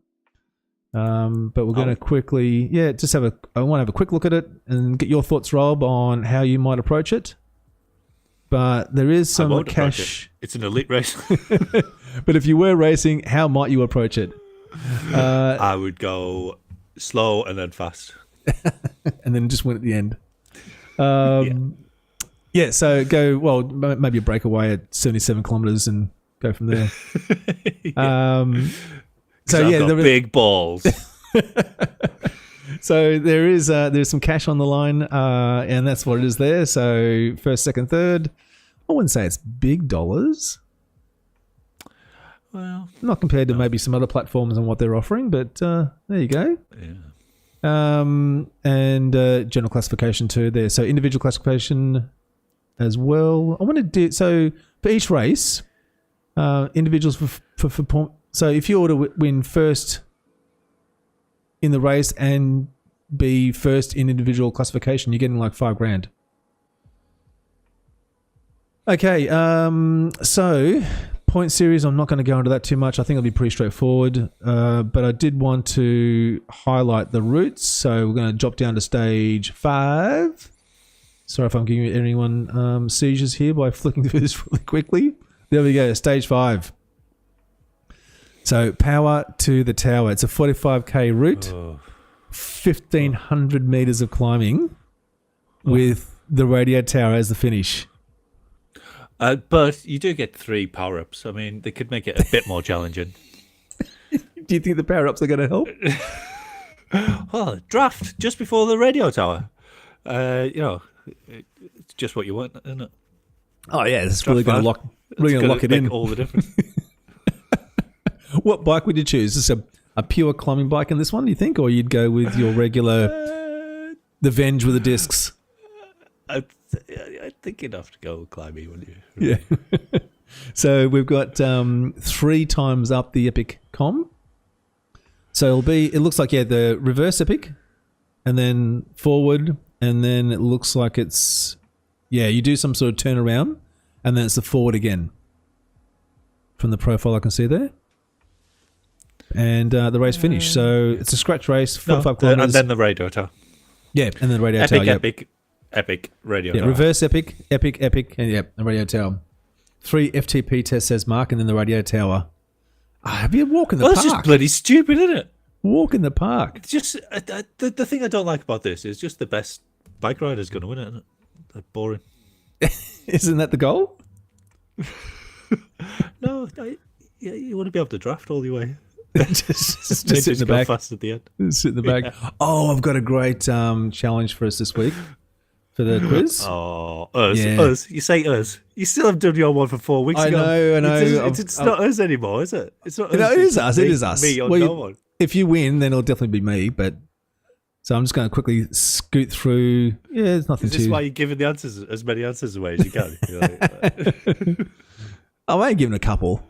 But we're going to quickly, I want to have a quick look at it and get your thoughts, Rob, on how you might approach it. But there is some cash. It's an elite race. But if you were racing, how might you approach it? I would go slow and then fast. And then just win at the end. So go, maybe a breakaway at 77 kilometers and go from there. The big balls. So there's some cash on the line, and that's what it is there. So first, second, third. I wouldn't say it's big dollars. Well, not compared to maybe some other platforms and what they're offering, but there you go. Yeah. And general classification too there. So individual classification as well. I want to do so for each race. Individuals for point. So if you were to win first in the race and be first in individual classification, you're getting like $5,000. Okay, so point series, I'm not going to go into that too much. I think it'll be pretty straightforward. But I did want to highlight the routes. So we're going to drop down to stage 5. Sorry if I'm giving anyone seizures here by flicking through this really quickly. There we go, stage 5. So power to the tower. It's a 45k route, 1,500 meters of climbing with the radio tower as the finish. But you do get 3 power-ups. I mean, they could make it a bit more challenging. Do you think the power-ups are going to help? Well, draft just before the radio tower. It's just what you want, isn't it? Oh yeah, it's really going to lock it in. All the difference. What bike would you choose? Is this a pure climbing bike in this one, do you think? Or you'd go with your regular, the Venge with the discs? I think you'd have to go climbing, wouldn't you? Yeah. So we've got 3 times up the Epic Com. So it looks like, the reverse Epic and then forward, and then it looks like it's, you do some sort of turnaround, and then it's the forward again. From the profile I can see there. And the race finished. So it's a scratch race, 45 kilometers. And then the radio tower. Yeah, and then the radio tower. Epic radio yeah, tower. Reverse epic, and the radio tower. 3 FTP tests, says Mark, and then the radio tower. Have you walk in the park? That's just bloody stupid, isn't it? Walk in the park. It's just the thing I don't like about this is just the best bike rider's going to win it, isn't it? They're boring. Isn't that the goal? No, you want to be able to draft all the way. just sit in the back. Fast at the end. Sit in the back. Yeah. Oh, I've got a great challenge for us this week for the quiz. Oh, us. You say us. You still haven't done your one for 4 weeks ago. I know. It's not us anymore, is it? It's not us. No, it is us. It is us. Me or no one. If you win, then it'll definitely be me. But so I'm just going to quickly scoot through. Yeah, there's nothing to. Is this why you're giving the answers, as many answers away as you can? I might give it a couple.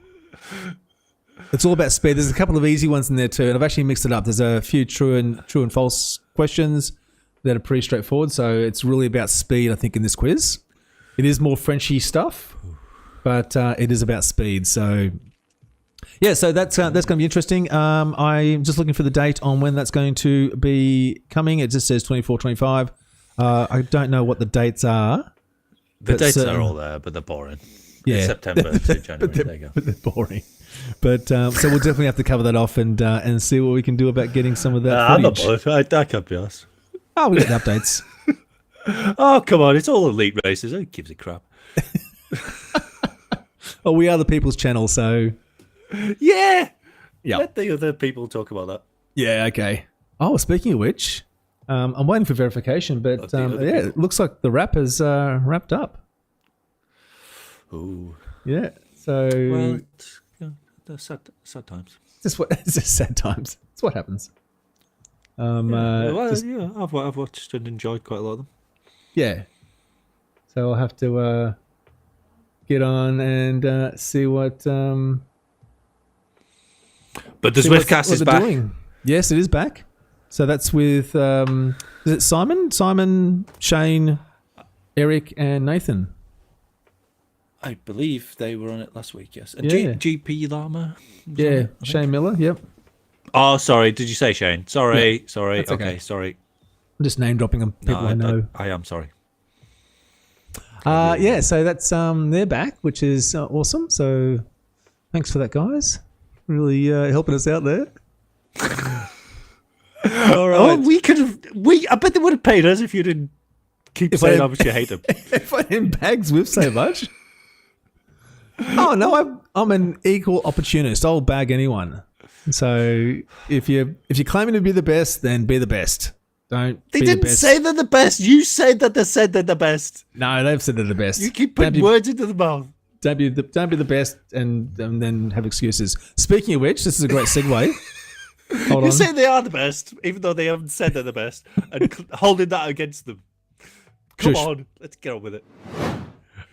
It's all about speed. There's a couple of easy ones in there too, and I've actually mixed it up. There's a few true and false questions that are pretty straightforward. So it's really about speed, I think, in this quiz. It is more Frenchy stuff, but it is about speed. So yeah, so that's going to be interesting. I'm just looking for the date on when that's going to be coming. It just says 24, 25. I don't know what the dates are. The dates are all there, but they're boring. Yeah, it's September to January. There you go. But they're boring. But so we'll definitely have to cover that off and see what we can do about getting some of that footage. I'm not bothered. I can't be honest. Oh, we get the updates. Oh, come on. It's all elite races. Who gives a crap? Well, we are the people's channel, so... Yeah. Yeah. Let the other people talk about that. Yeah, okay. Oh, speaking of which, I'm waiting for verification, but it looks like the wrap has wrapped up. Ooh. Yeah, so... Well, sad times. It's just sad times. It's what happens. I've watched and enjoyed quite a lot of them. Yeah. So I'll have to get on and see what... But the Zwiftcast is back. Doing. Yes, it is back. So that's with... is it Simon? Simon, Shane, Eric, and Nathan. I believe they were on it last week, yes. And GP Llama? Yeah, Shane Miller, yep. Oh, sorry. Did you say Shane? Sorry. Yeah, sorry. Okay, sorry. I'm just name dropping them. People I know. I am sorry. Yeah, so that's they're back, which is awesome. So thanks for that, guys. Really helping us out there. All right. Oh, we could have. I bet they would have paid us if you didn't keep saying how much you hate them. If I didn't bag Zwift so much. Oh no, I'm an equal opportunist. I'll bag anyone. So if you're claiming to be the best, then be the best. They didn't say they're the best. You said that they said they're the best. No, they've said they're the best. You keep putting words into the mouth. Don't be the best and then have excuses. Speaking of which, this is a great segue. Hold on. You say they are the best, even though they haven't said they're the best, and holding that against them. Come on, let's get on with it.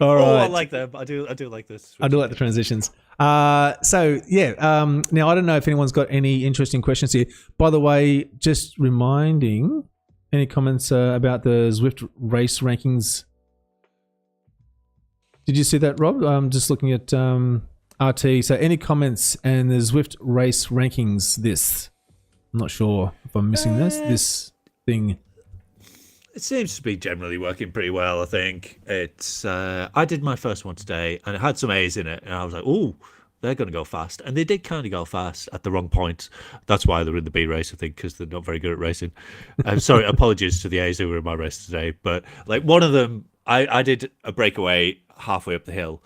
All right. I like them. I do like this. I do like the transitions. So yeah. Now I don't know if anyone's got any interesting questions here. By the way, just reminding, any comments about the Zwift race rankings? Did you see that, Rob? I'm just looking at RT. So any comments and the Zwift race rankings? I'm not sure if I'm missing this thing. It seems to be generally working pretty well, I think. It's I did my first one today, and it had some A's in it, and I was like, "Oh, they're going to go fast," and they did kind of go fast at the wrong point. That's why they're in the B race, I think, because they're not very good at racing. I'm sorry, apologies to the A's who were in my race today, but like one of them, I did a breakaway halfway up the hill,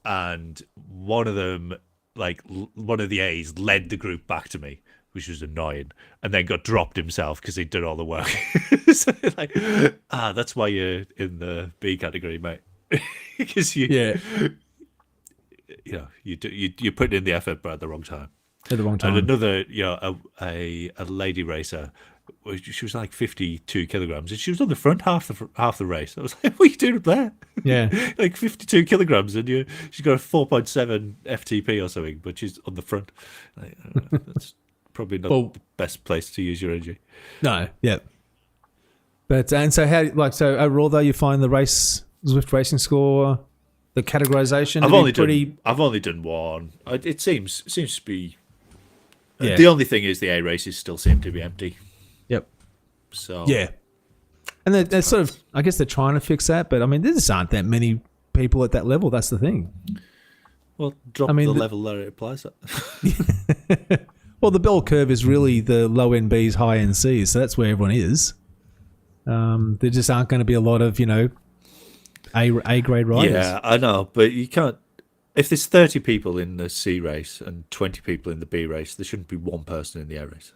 and one of them, like one of the A's, led the group back to me, which was annoying, and then got dropped himself because he'd done all the work. So like, that's why you're in the B category, mate. Because you're putting in the effort, but at the wrong time. At the wrong time. And another, a lady racer, she was like 52 kilograms, and she was on the front half the race. I was like, "What are you doing up there?" Yeah, like 52 kilograms, and she's got a 4.7 FTP or something, but she's on the front. Like, that's probably not the best place to use your energy. No, yeah. But and so overall though, you find the Zwift racing score, the categorization. I've only done one. It seems to be. Yeah. The only thing is the A races still seem to be empty. Yep. So yeah, and they're sort of. I guess they're trying to fix that, but I mean, there just aren't that many people at that level. That's the thing. Well, the level that it applies at. Well, the bell curve is really the low end Bs, high end Cs, so that's where everyone is. There just aren't going to be a lot of, A grade riders. Yeah, I know, but you can't. If there's 30 people in the C race and 20 people in the B race, there shouldn't be one person in the A race.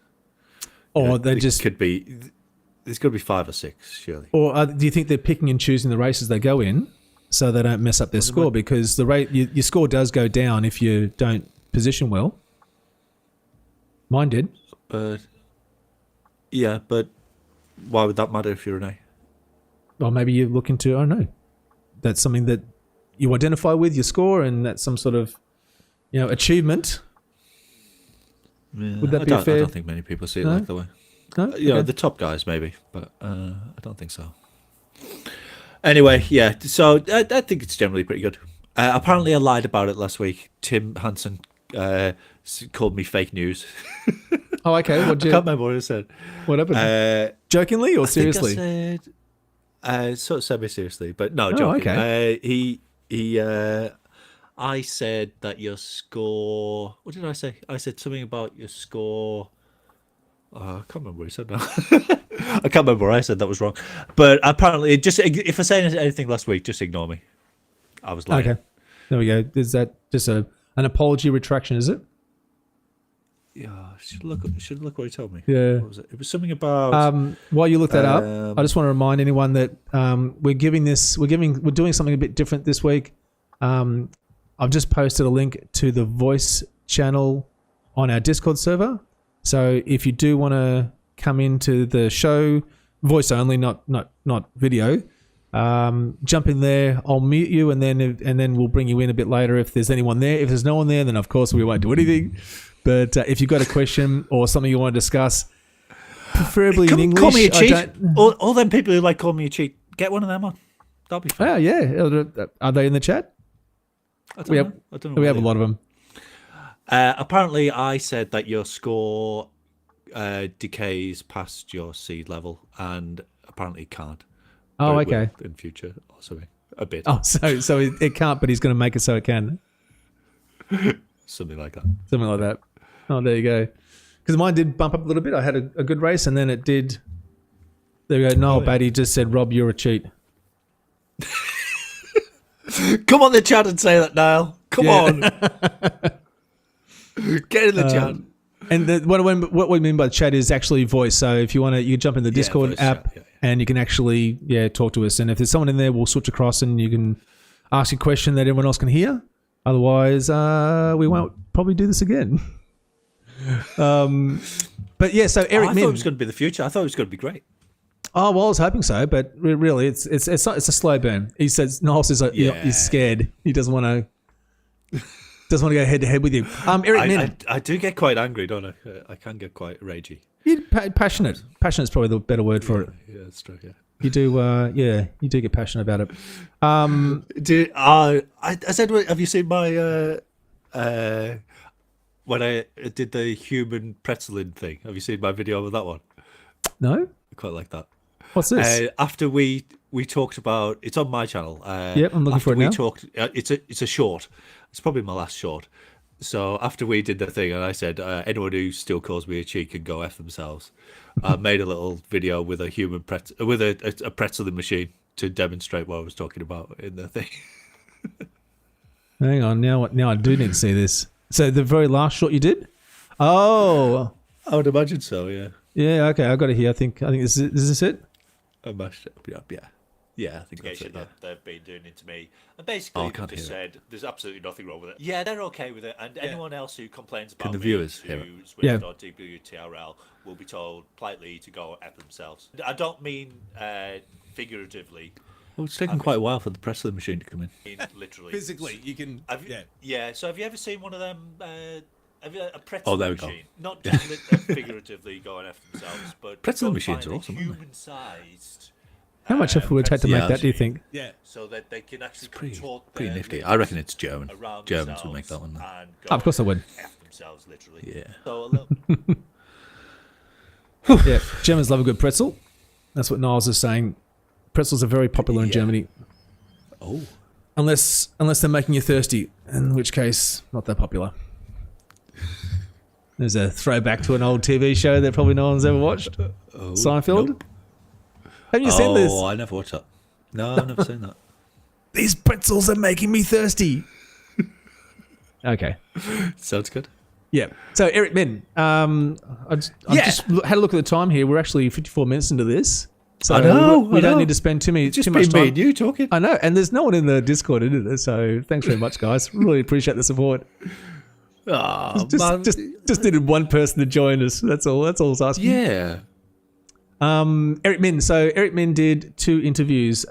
Or There's got to be 5 or 6, surely. Or do you think they're picking and choosing the races they go in so they don't mess up their score? Because your score does go down if you don't position well. Mine did. But why would that matter if you're an A? Or maybe you look into, I don't know, that's something that you identify with your score, and that's some sort of, achievement. Yeah, Would that be fair? I don't think many people see it like that way. No? Okay. The top guys maybe, but I don't think so. Anyway, yeah. So I think it's generally pretty good. Apparently, I lied about it last week. Tim Hansen called me fake news. Oh, okay. I can't remember what I said. What happened? Jokingly or seriously? I said, sort of semi-seriously, but no, joking. Okay. I said that your score. What did I say? I said something about your score. I can't remember what he said now. I can't remember what I said. That was wrong. But apparently, if I say anything last week, just ignore me. I was lying. Okay. There we go. Is that just an apology retraction? Is it? Yeah. Should look what he told me. Yeah. What was it? It was something about. While you look that up, I just want to remind anyone that we're doing something a bit different this week. I've just posted a link to the voice channel on our Discord server. So if you do want to come into the show, voice only, not video, jump in there. I'll mute you, and then we'll bring you in a bit later if there's anyone there. If there's no one there, then of course we won't do anything. But if you've got a question or something you want to discuss, preferably in English. Call me a cheat. All them people who like call me a cheat, get one of them on. That'll be fun. Oh, yeah. Are they in the chat? I don't know. We have a lot of them. Apparently, I said that your score decays past your seed level, and apparently it can't. Oh, okay. In future, also a bit. Oh, so it can't, but he's going to make it so it can. Something like that. Something like that. Oh, there you go. Because mine did bump up a little bit. I had a good race, and then it did. There we go. Noel Batty just said, "Rob, you're a cheat." Come on the chat and say that, Niall. Come on. Get in the chat. And what we mean by chat is actually voice. So if you want to, you can jump in the Discord app and you can actually talk to us. And if there's someone in there, we'll switch across and you can ask a question that everyone else can hear. Otherwise, we won't probably do this again. But yeah, so Eric I Min. thought it was going to be the future. I thought it was going to be great. Oh, well, I was hoping so, but really, it's a slow burn. He says, Noel says he's scared. He doesn't want to go head to head with you. Eric Min. I do get quite angry, don't I? I can get quite ragey. You're passionate. Passionate is probably the better word for it. Yeah, that's true. Yeah. You do. You do get passionate about it. I said, have you seen my when I did the human pretzeling thing? Have you seen my video of that one? No. I quite like that. What's this? After we talked about, it's on my channel. Yep, I'm looking for it now. It's a short. It's probably my last short. So after we did the thing, and I said, anyone who still calls me a cheat can go F themselves. I made a little video with a human with a pretzeling machine to demonstrate what I was talking about in the thing. Hang on, now I do need to see this. So the very last shot you did? Oh, I would imagine so. Yeah. Yeah. Okay, I got it here. I think is this it? I mashed it up. Yeah, I think that's it. That they've been doing it to me, and basically they said there's absolutely nothing wrong with it. Yeah, they're okay with it, and anyone else who complains about the viewers hear it? Zwift or WTRL will be told politely to go F themselves. I don't mean figuratively. Well, it's taken quite a while for the pretzeling machine to come in. Literally, physically, you can. Yeah. So have you ever seen one of them Have you a pretzel there we go. machine? Not just figuratively going after themselves, but Pretzel go machines find are a awesome, aren't they? human-sized. How much effort would it take to Yeah, make that, do you think? Yeah. So that they can actually Pretty contort pretty their nifty. limbs I reckon it's German. around Germans would make that themselves one. and go Oh, of course I would. F themselves, literally. Yeah. So a little, Yeah, Germans love a good pretzel. That's what Niles is saying. Pretzels are very popular in Yeah. Germany. Oh. Unless they're making you thirsty, in which case, not that popular. There's a throwback to an old TV show that probably no one's ever watched. Seinfeld. Nope. Have you seen this? Oh, I never watched that. No, I've never seen that. These pretzels are making me thirsty. Okay. Sounds good. Yeah. So Eric Min, I just had a look at the time here. We're actually 54 minutes into this. So I know, we I don't know. need to spend too much Just been me time. and you talking. I know, and there's no one in the Discord, is there? So thanks very much, guys. Really appreciate the support. Oh, Just needed one person to join us. That's all. That's all I was asking. yeah. Eric Min. So Eric Min did 2 interviews,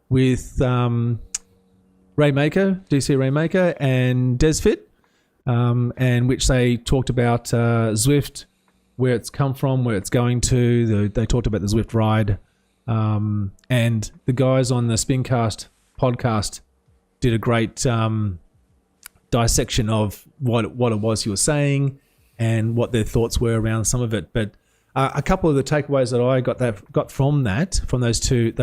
with Raymaker, DC Raymaker, and Desfit, and which they talked about Zwift, where it's come from, where it's going to. They talked about the Zwift ride, and the guys on the Spincast podcast did a great dissection of what it was he was saying and what their thoughts were around some of it. But a couple of the takeaways that I got from those two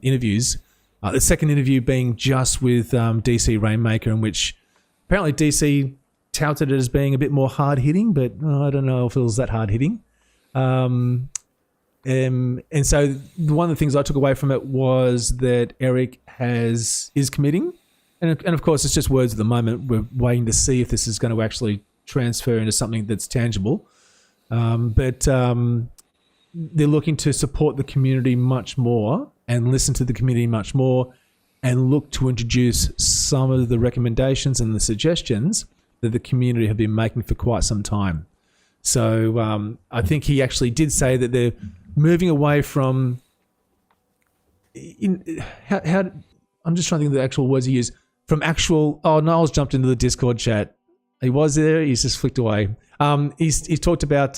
interviews. The second interview being just with DC Rainmaker, in which apparently DC touted it as being a bit more hard hitting, but I don't know if it was that hard hitting. And so one of the things I took away from it was that Eric is committing, and of course it's just words at the moment. We're waiting to see if this is going to actually transfer into something that's tangible. But they're looking to support the community much more and listen to the community much more and look to introduce some of the recommendations and the suggestions that the community have been making for quite some time. So I think he actually did say that they're moving away from I'm just trying to think of the actual words he used. From actual, Niles jumped into the Discord chat. He was there. He's just flicked away. He's talked about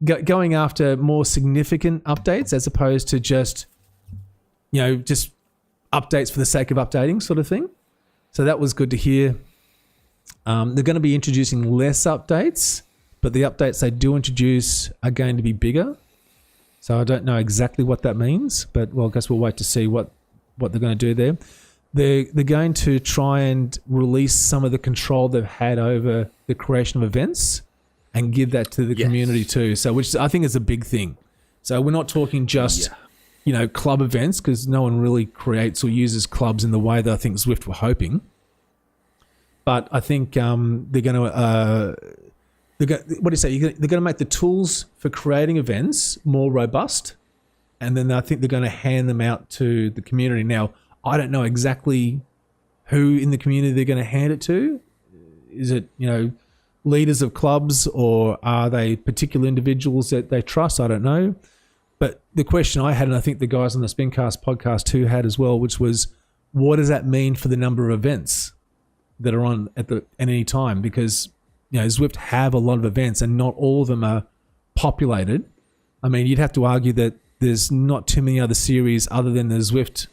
going after more significant updates as opposed to just updates for the sake of updating sort of thing. So that was good to hear. They're going to be introducing less updates, but the updates they do introduce are going to be bigger. So I don't know exactly what that means, but I guess we'll wait to see what they're going to do there. They're going to try and release some of the control they've had over the creation of events and give that to the community too. So, which I think is a big thing. So we're not talking just, club events, because no one really creates or uses clubs in the way that I think Zwift were hoping. But I think they're going to, what do you say? They're going to make the tools for creating events more robust. And then I think they're going to hand them out to the community. Now, I don't know exactly who in the community they're going to hand it to. Is it, leaders of clubs, or are they particular individuals that they trust? I don't know. But the question I had, and I think the guys on the Spincast podcast too had as well, which was, what does that mean for the number of events that are on at any time? Because, Zwift have a lot of events and not all of them are populated. I mean, you'd have to argue that there's not too many other series other than the Zwift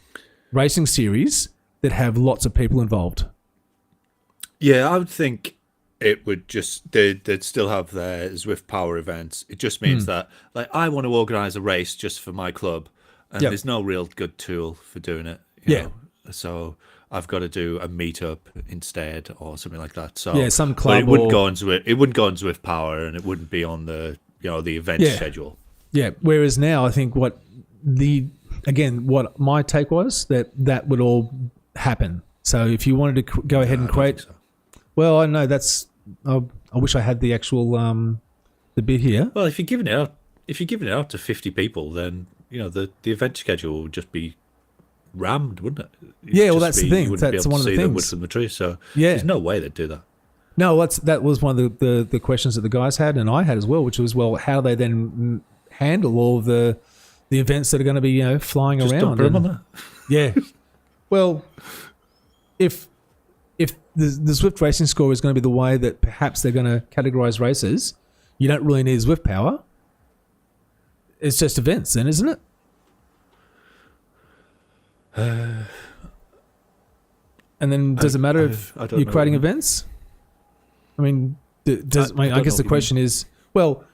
racing series that have lots of people involved. Yeah, I would think it would just they'd still have their Zwift Power events. It just means that, I want to organise a race just for my club, and there's no real good tool for doing it. You know? So I've got to do a meetup instead or something like that. So some club. It wouldn't go on Zwift. It wouldn't go on Zwift Power, and it wouldn't be on the the event schedule. Yeah. Whereas now, I think what my take was that would all happen. So if you wanted to go ahead and create, well, I know that's. I wish I had the actual the bit here. Well, if you're giving it out to 50 people, then the event schedule would just be rammed, wouldn't it? That's the thing. That's one of the things. Wood from the tree, so there's no way they'd do that. No, that was one of the questions that the guys had, and I had as well, which was, how they then handle all of the events that are going to be flying just around. Dump them on that. Yeah. Well, if if the Zwift racing score is going to be the way that perhaps they're going to categorize races, you don't really need Zwift power. It's just events then, isn't it? And then does it matter if you're creating events? I mean, I guess the question is, well,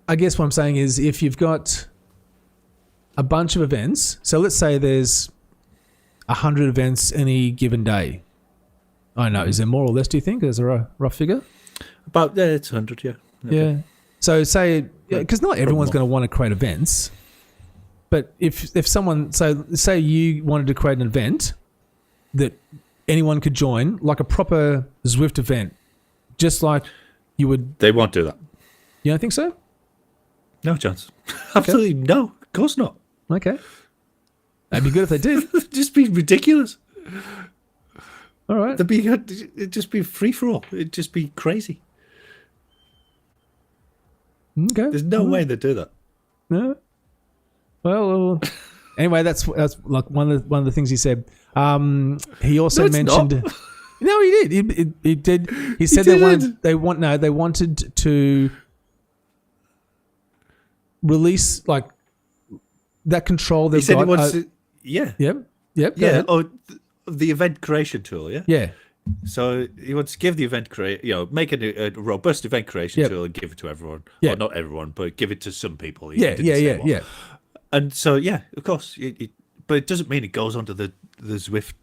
I guess what I'm saying is if you've got a bunch of events, so let's say there's 100 events any given day. I don't know, is there more or less, do you think? Is there a rough figure? About, it's 100, yeah. Okay. Yeah. So say, because not everyone's going to want to create events, but if someone, so say you wanted to create an event that anyone could join, like a proper Zwift event, just like you would. They won't do that. You don't think so? No chance. Absolutely no. Of course not. Okay. That'd be good if they did. It'd just be ridiculous. All right. It'd just be free for all. It'd just be crazy. Okay. There's no way they'd do that. No. Well, anyway, that's like one of the things he said. He also mentioned. No, he did. He did. He said they wanted to release like that control they've got. He wants to, yeah. Yep. Yeah. Oh, the event creation tool. Yeah. Yeah. So he wants to give the event make a robust event creation tool and give it to everyone. Yeah. Well, not everyone, but give it to some people. Yeah. And so, yeah, of course. But it doesn't mean it goes onto the Zwift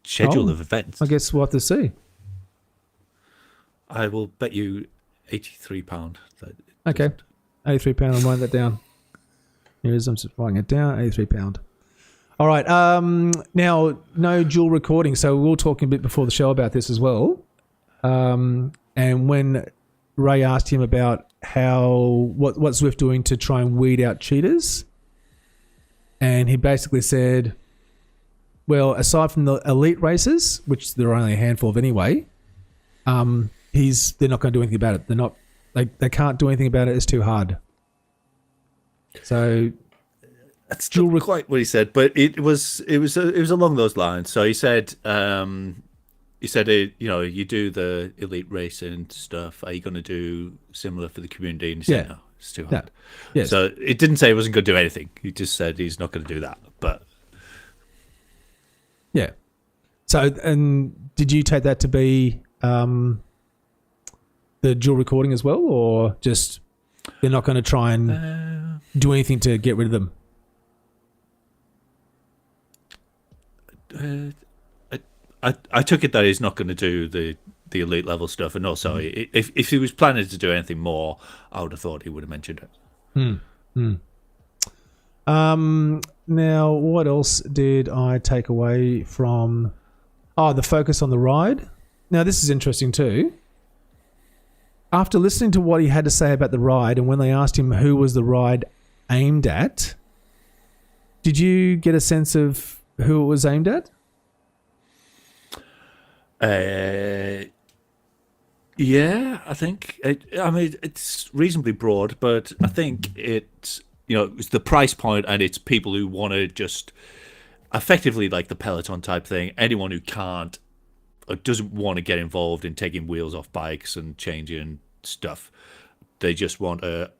schedule of events. I guess we'll have to see. I will bet you £83. Okay. £83. I'll write that down. Here it is. I'm just writing it down. £83. All right. Now, no dual recording. So we were talking a bit before the show about this as well. And when Ray asked him about what Zwift doing to try and weed out cheaters, and he basically said, well, aside from the elite races, which there are only a handful of anyway, they're not going to do anything about it. They're not. They can't do anything about it. It's too hard. So that's not quite what he said, but it was along those lines. So he said, you do the elite racing stuff. Are you going to do similar for the community? And he said, no, it's too hard. Yeah. Yes. So it didn't say he wasn't going to do anything. He just said he's not going to do that. But yeah. So, and did you take that to be the dual recording as well, or just they're not going to try and do anything to get rid of them? I took it that he's not going to do the elite level stuff, and also if he was planning to do anything more, I would have thought he would have mentioned it. Now, what else did I take away from? Oh, the focus on the ride. Now, this is interesting too. After listening to what he had to say about the ride, and when they asked him who was the ride aimed at, did you get a sense of who it was aimed at? Yeah, I think. It's reasonably broad, but I think it's the price point, and it's people who want to just effectively like the Peloton type thing. Anyone who can't or doesn't want to get involved in taking wheels off bikes and changing stuff, they just want Zwift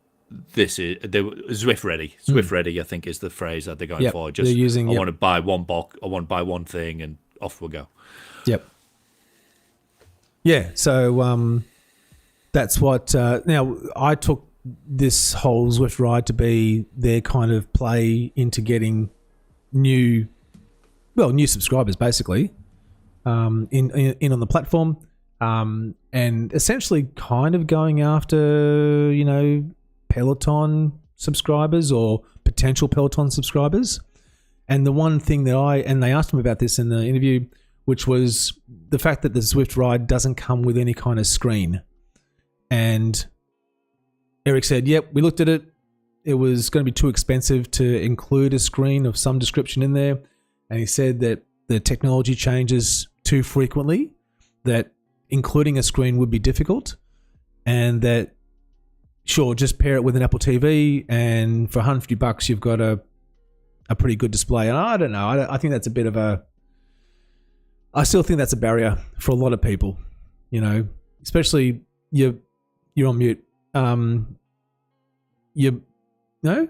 ready. Zwift ready, I think, is the phrase that they're going for. Just I want to buy one box, I want to buy one thing, and off we go. Yep. Yeah. So that's what. Now I took this whole Zwift ride to be their kind of play into getting new subscribers, basically, in on the platform, and essentially kind of going after Peloton subscribers or potential Peloton subscribers. And the one thing that they asked him about this in the interview, which was the fact that the Zwift ride doesn't come with any kind of screen. And Eric said, yep, we looked at it. It was going to be too expensive to include a screen of some description in there. And he said that the technology changes too frequently, that including a screen would be difficult, and that, sure, just pair it with an Apple TV, and for $150 you've got a pretty good display. And I don't know. I think that's a bit of a I still think that's a barrier for a lot of people. You know, especially you're on mute. You no?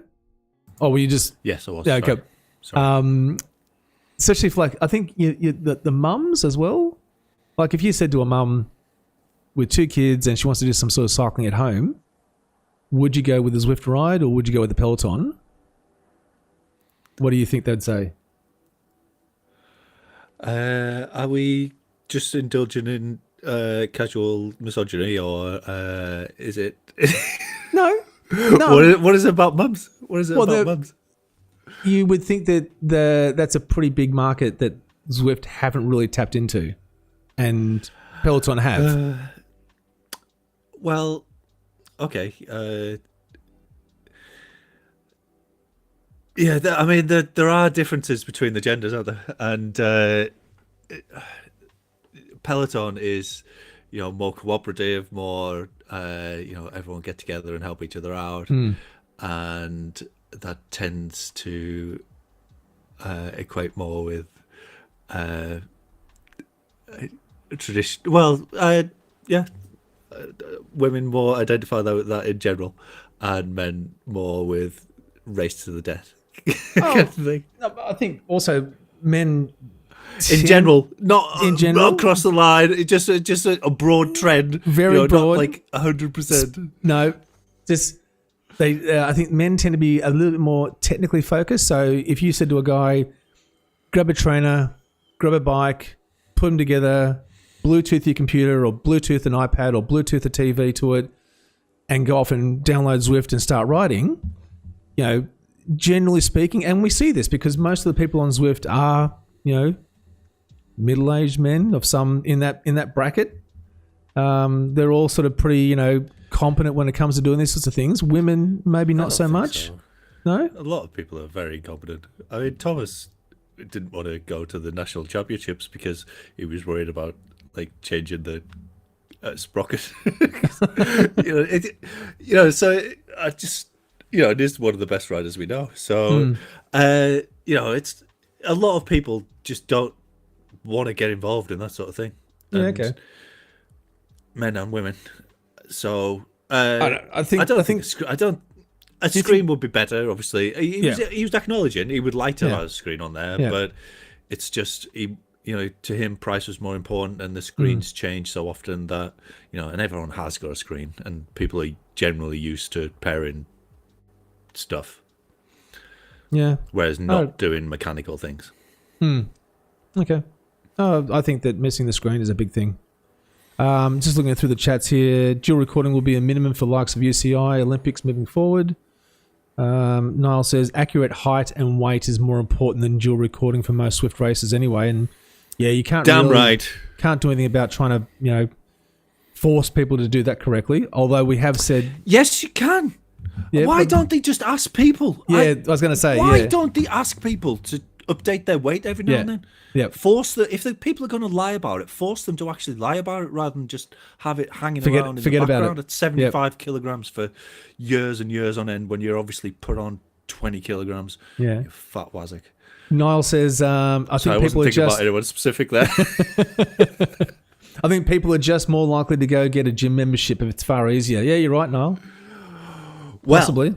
Oh, well, you just Yes, I was. yeah. Sorry. Okay. Sorry. Especially for like I think the mums as well. Like if you said to a mum with 2 kids and she wants to do some sort of cycling at home, would you go with the Zwift ride or would you go with the Peloton? What do you think they'd say? Are we just indulging in casual misogyny, or is it? No. No. What is it about mums? What is it about mums? You would think that that's a pretty big market that Zwift haven't really tapped into, and Peloton have. Well, okay. Yeah, I mean, there are differences between the genders, aren't there? And Peloton is, more cooperative, more, everyone get together and help each other out, and that tends to equate more with tradition. Well, women more identify that in general, and men more with race to the death. Kind of thing. No, but I think also men In general, not in general, not across the line. It's just a broad trend. Very broad, not like 100%. No, just they. I think men tend to be a little bit more technically focused. So if you said to a guy, grab a trainer, grab a bike, put them together, Bluetooth your computer or Bluetooth an iPad or Bluetooth a TV to it, and go off and download Zwift and start riding, generally speaking, and we see this because most of the people on Zwift are, middle-aged men of some in that bracket. They're all sort of pretty, competent when it comes to doing these sorts of things. Women, maybe not so much. So. No? A lot of people are very competent. I mean, Thomas didn't want to go to the national championships because he was worried about changing the sprocket. So I just, it is one of the best riders we know. So, it's a lot of people just don't want to get involved in that sort of thing. Yeah, And okay. Men and women. So I think a screen would be better. Obviously, he was acknowledging he would like to have a screen on there, but it's just to him price was more important, and the screens change so often that and everyone has got a screen, and people are generally used to pairing stuff. Yeah. Whereas not doing mechanical things. Okay. I think that missing the screen is a big thing. Just looking through the chats here, dual recording will be a minimum for likes of UCI, Olympics moving forward. Niall says accurate height and weight is more important than dual recording for most Zwift races anyway. And you can't can't do anything about trying to, force people to do that correctly. Although we have said... Yes, you can. Yeah, why don't they just ask people? Yeah, I was going to say, why don't they ask people to update their weight every now and then? Yeah. If the people are going to lie about it, force them to actually lie about it rather than just have it hanging around in the background at 75 kilograms for years and years on end when you're obviously put on 20 kilograms. Yeah. You fat wazzick. Niall says, I think people are just... about anyone specific there. I think people are just more likely to go get a gym membership if it's far easier. Yeah, you're right, Niall. Possibly.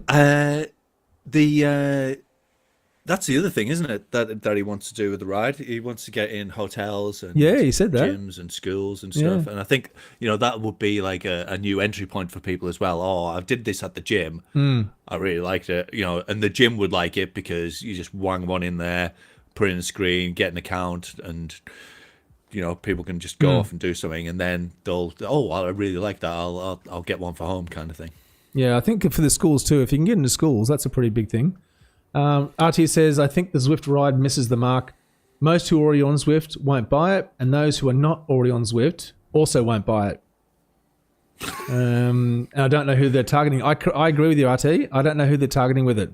That's the other thing, isn't it? That he wants to do with the ride. He wants to get in hotels and he said that. Gyms and schools and stuff. Yeah. And I think that would be like a new entry point for people as well. Oh, I did this at the gym. I really liked it. And the gym would like it because you just wang one in there, put in a screen, get an account, and people can just go off and do something, and then they'll I really like that. I'll get one for home, kind of thing. Yeah, I think for the schools too. If you can get into schools, that's a pretty big thing. RT says, I think the Zwift ride misses the mark. Most who are already on Zwift won't buy it, and those who are not already on Zwift also won't buy it. And I don't know who they're targeting. I agree with you, RT. I don't know who they're targeting with it.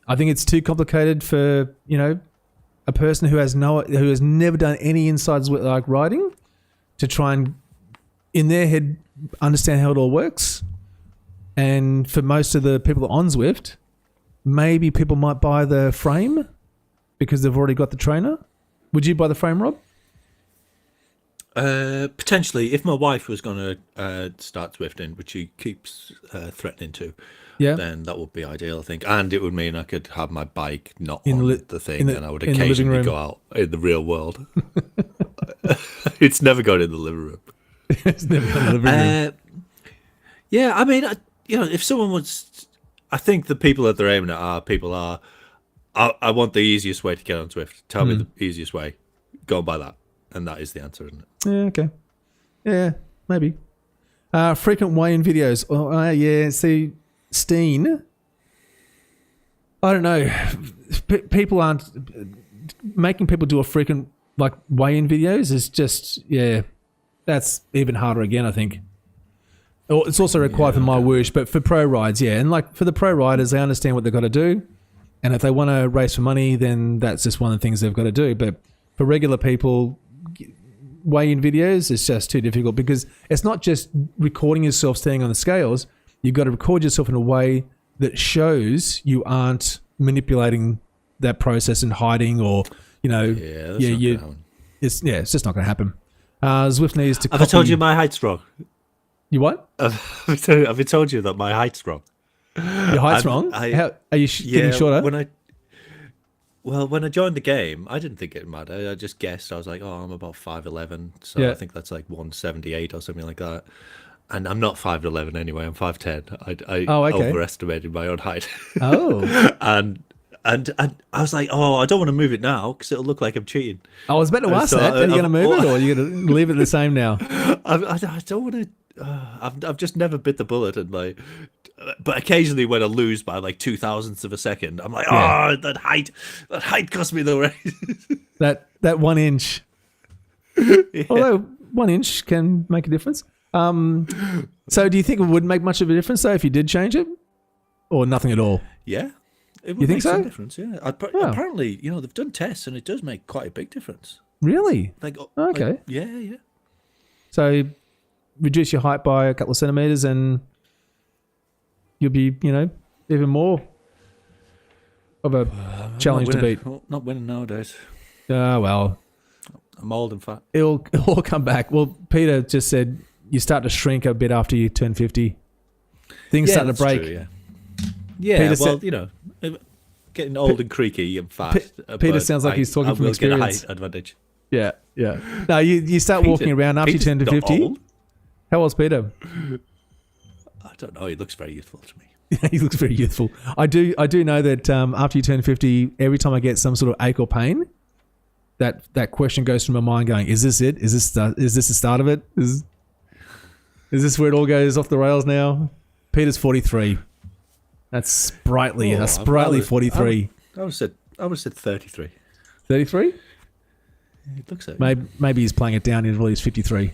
I think it's too complicated for a person who has never done any inside Zwift riding to try and in their head understand how it all works. And for most of the people on Zwift, maybe people might buy the frame because they've already got the trainer. Would you buy the frame, Rob? Potentially, if my wife was going to start Zwifting, which she keeps threatening to, Yeah. then that would be ideal, I think. And it would mean I could have my bike not In on the the thing, and I would in the living occasionally room. go out in the real world. It's never going in the living room. It's never in the living room. Yeah, I mean, if someone was, I think the people that they're aiming at I want the easiest way to get on Zwift. Tell me the easiest way. Go by that. And that is the answer, isn't it? Yeah, okay. Yeah, maybe. Frequent weigh-in videos. Oh, yeah, see, Steen. I don't know. People aren't... Making people do a frequent weigh-in videos is just, yeah, that's even harder again, I think. It's also required for my wish, but for pro rides, yeah. And for the pro riders, they understand what they've got to do. And if they want to race for money, then that's just one of the things they've got to do. But for regular people, weigh-in videos is just too difficult because it's not just recording yourself standing on the scales. You've got to record yourself in a way that shows you aren't manipulating that process and hiding or, it's just not going to happen. Zwift needs to Have I told you my height's wrong? You what? Have I told you that my height's wrong? Your height's wrong? How, are you getting shorter? When I joined the game, I didn't think it mattered. I just guessed. I was like, I'm about 5'11", so Yeah. I think that's like 178 or something like that. And I'm not 5'11" anyway. I'm 5'10". I okay. overestimated my own height. Oh. and I was like, I don't want to move it now because it'll look like I'm cheating. I was about to ask that. Are you going to move it or are you going to leave it the same now? I don't want to. I've just never bit the bullet and but occasionally when I lose by 0.002 of a second, I'm like, that height cost me the race. that 1 inch. Yeah. Although 1 inch can make a difference. So do you think it would make much of a difference though if you did change it, or nothing at all? Yeah, it would you think make so? some difference. Yeah, apparently, they've done tests and it does make quite a big difference. Really? Okay. Yeah. So reduce your height by a couple of centimeters and you'll be, even more of a challenge to beat. Not winning nowadays. Well. I'm old and fat. It'll all come back. Well, Peter just said you start to shrink a bit after you turn 50. Things start to break. True, yeah, getting old and creaky and fat. Peter sounds like he's talking from experience. Get a height advantage. Yeah. No, you start walking around after you turn to 50. Old. How old's Peter? I don't know. He looks very youthful to me. He looks very youthful. I do know that after you turn 50, every time I get some sort of ache or pain, that question goes through my mind going, is this it? Is this the start of it? Is this where it all goes off the rails now? Peter's 43. That's sprightly. A sprightly 43. I would have said 33. 33? It looks like maybe he's playing it down until he's 53.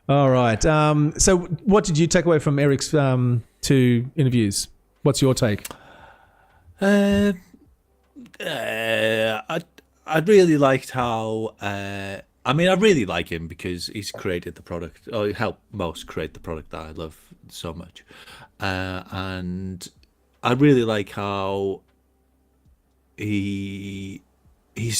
All right. So what did you take away from Eric's 2 interviews? What's your take? I really liked how. I really like him because he's created the product, or he helped most create the product that I love so much, and I really like how he's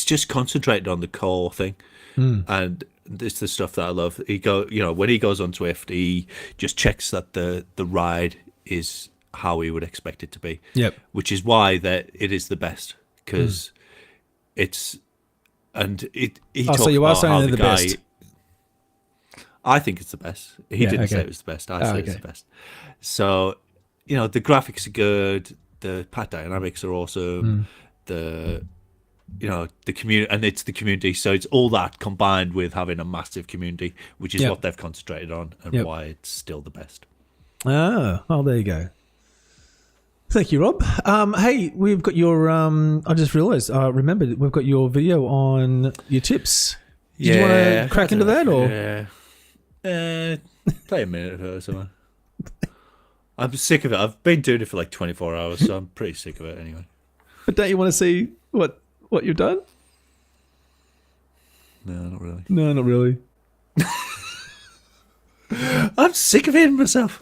just concentrated on the core thing, and it's the stuff that I love. When he goes on Zwift, he just checks that the ride is how he would expect it to be. Yep. Which is why that it is the best, because it's. And he talks so you are about saying how they're the the guy. best? I think it's the best. He didn't say it was the best. I said it's the best. So, the graphics are good. The pad dynamics are awesome. The community, and it's the community. So it's all that combined with having a massive community, which is what they've concentrated on, and why it's still the best. Oh, there you go. Thank you, Rob. Hey, we've got your. I just realised. Remembered we've got your video on your tips. Did you want to crack into that, or? Play a minute or something. I'm sick of it. I've been doing it for 24 hours, so I'm pretty sick of it anyway. But don't you want to see what you've done? No, not really. No, not really. I'm sick of hearing myself.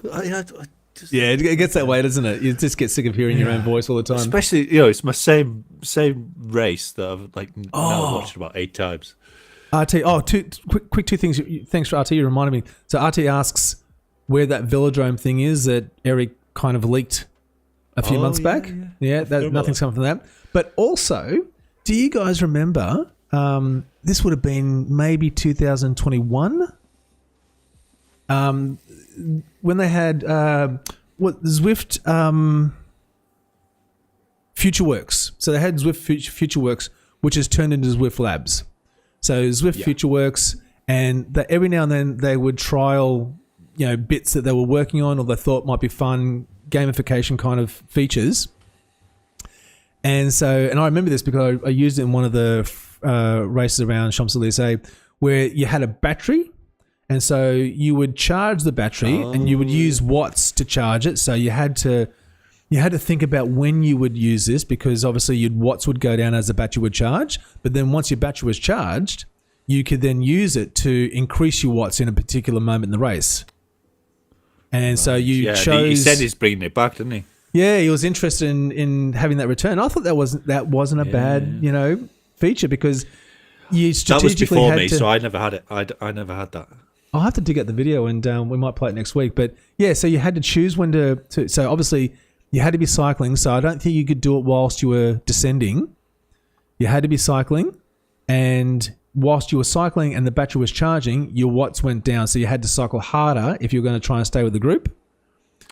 Yeah, it gets that way, doesn't it? You just get sick of hearing your own voice all the time. Especially, it's my same race that I've now watched about 8 times. RT. Oh, quick two things. Thanks for RT. You reminded me. So RT asks where that velodrome thing is that Eric kind of leaked a few months back. Yeah, nothing's come from that. But also, do you guys remember? This would have been maybe 2021. When they had Zwift FutureWorks. So they had Zwift FutureWorks, which has turned into Zwift Labs. So Zwift FutureWorks, and that every now and then they would trial, bits that they were working on or they thought might be fun gamification kind of features. And I remember this because I used it in one of the races around Champs-Élysées where you had a battery. And so you would charge the battery and you would use watts to charge it. So you had to think about when you would use this because obviously watts would go down as the battery would charge. But then once your battery was charged, you could then use it to increase your watts in a particular moment in the race. And so you chose... He said he's bringing it back, didn't he? Yeah, he was interested in having that return. I thought that wasn't a bad, feature because you strategically that was before me, so I never had it. I never had that. I'll have to dig out the video and we might play it next week. But yeah, so you had to choose when to so obviously you had to be cycling. So I don't think you could do it whilst you were descending. You had to be cycling, and whilst you were cycling and the battery was charging, your watts went down. So you had to cycle harder if you were going to try and stay with the group.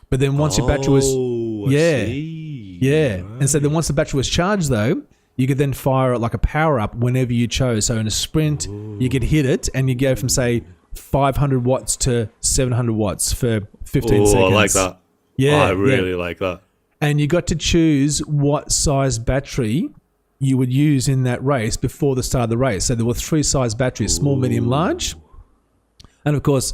But then once your battery was... I see. Yeah. Right. And so then once the battery was charged though, you could then fire it like a power up whenever you chose. So in a sprint, you could hit it and you go from say 500 watts to 700 watts for 15 seconds. I like that. Yeah. I really like that. And you got to choose what size battery you would use in that race before the start of the race. So there were 3 size batteries, small, medium, large. And of course,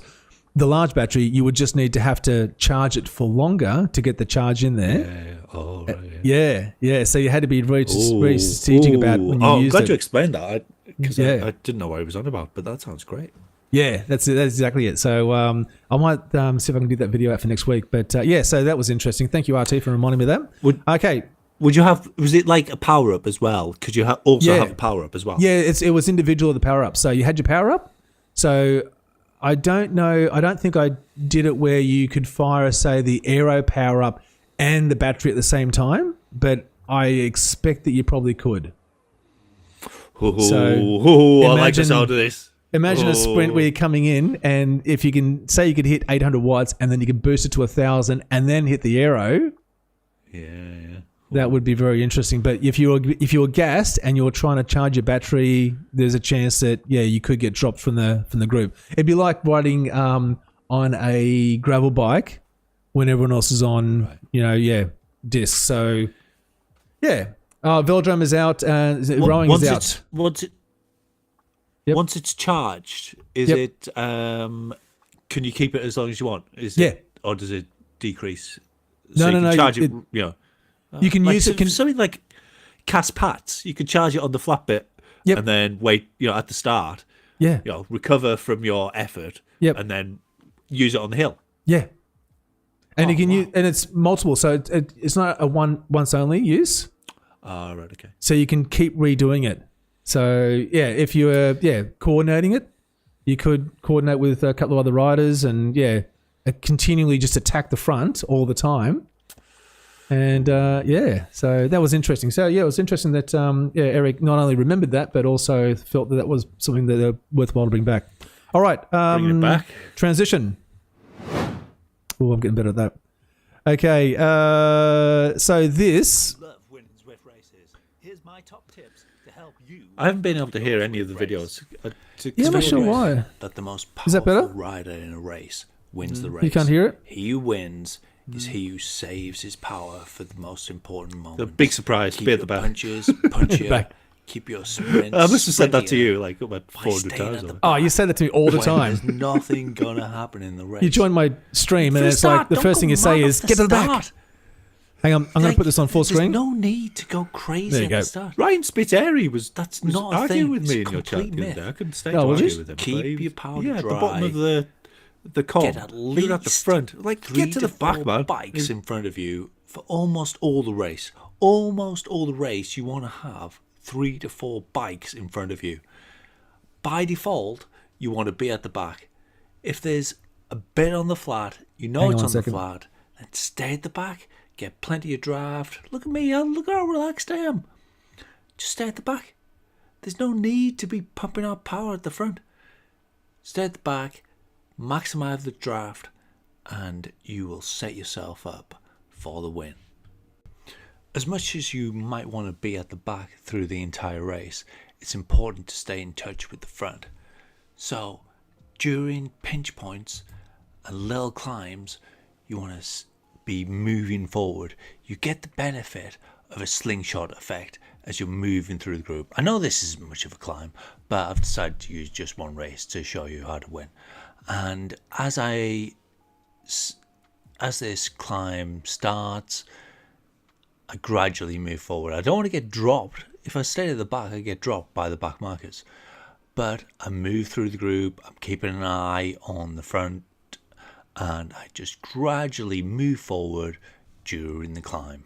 the large battery, you would just need to have to charge it for longer to get the charge in there. Yeah. Oh, right. Yeah. So you had to be very strategic about when you used it. I'm glad you explained that because I didn't know what he was on about, but that sounds great. Yeah, that's exactly it. So I might see if I can do that video out for next week. But so that was interesting. Thank you, RT, for reminding me of that. Would you have? Was it like a power up as well? Could you also have a power up as well? Yeah, it was individual of the power up. So you had your power up. So I don't know. I don't think I did it where you could fire, say, the aero power up and the battery at the same time. But I expect that you probably could. I like the sound of this. Imagine a sprint where you're coming in, and if you can say you could hit 800 watts, and then you could boost it to 1,000, and then hit the aero. Yeah. That would be very interesting. But if you were gassed and you're trying to charge your battery, there's a chance that you could get dropped from the group. It'd be like riding on a gravel bike when everyone else is on discs. So velodrome is out. Rowing is out. Once it's charged, is it? Can you keep it as long as you want? Or does it decrease? No. Charge it. You can use it. Something like cast pats. You can charge it on the flat bit, and then wait. At the start. Yeah. Recover from your effort. And then use it on the hill. Yeah. And you can use, and it's multiple, so it's not a once only use. Right. Okay. So you can keep redoing it. So if you were coordinating it, you could coordinate with a couple of other riders and continually just attack the front all the time. And so that was interesting. So it was interesting that Eric not only remembered that but also felt that was something that worthwhile to bring back. All right, bring it back. Transition. Oh, I'm getting better at that. Okay, so this. Love winning Zwift races. Here's my top tips to help you. I haven't been able to hear any of the videos. I'm not sure why. That the most Is that better? powerful rider in a race wins the race. You can't hear it? He who wins is he who saves his power for the most important moment. The big surprise. Keep Be at your the back. punches punchier. Keep your sprints. I must have said that to sprintier. you like about By 400 staying times. at the Oh, you said that to me all the when time. There's nothing gonna happen in the race. You join my stream and it's like the first thing you say is get to the back. Hang on, I'm going to put this on full screen. There's no need to go crazy There you at go. the start. Ryan Spiteri was not a arguing thing. with me It's in your chat complete the other myth. day. I couldn't stay Oh, to was argue you? with him. Keep but he- your powder at the bottom dry. of the column. Get at You're at the least front. Like, 3 get to the back, 4 man. bikes in front of you for almost all the race. Almost all the race, you want to have 3 to 4 bikes in front of you. by default, you want to be at the back. If there's a bit on the flat, you know Hang it's on on a the second. flat, then stay at the back, get plenty of draft. Look at me, look how relaxed I am. Just stay at the back. There's no need to be pumping out power at the front. Stay at the back, maximize the draft, and you will set yourself up for the win. As much as you might want to be at the back through the entire race, it's important to stay in touch with the front. So, during pinch points and little climbs, you want to be moving forward. You get the benefit of a slingshot effect as you're moving through the group. I know this isn't much of a climb, but I've decided to use just one race to show you how to win. And as this climb starts, I gradually move forward. I don't want to get dropped. If I stay at the back, I get dropped by the back markers. But I move through the group, I'm keeping an eye on the front, and I just gradually move forward during the climb.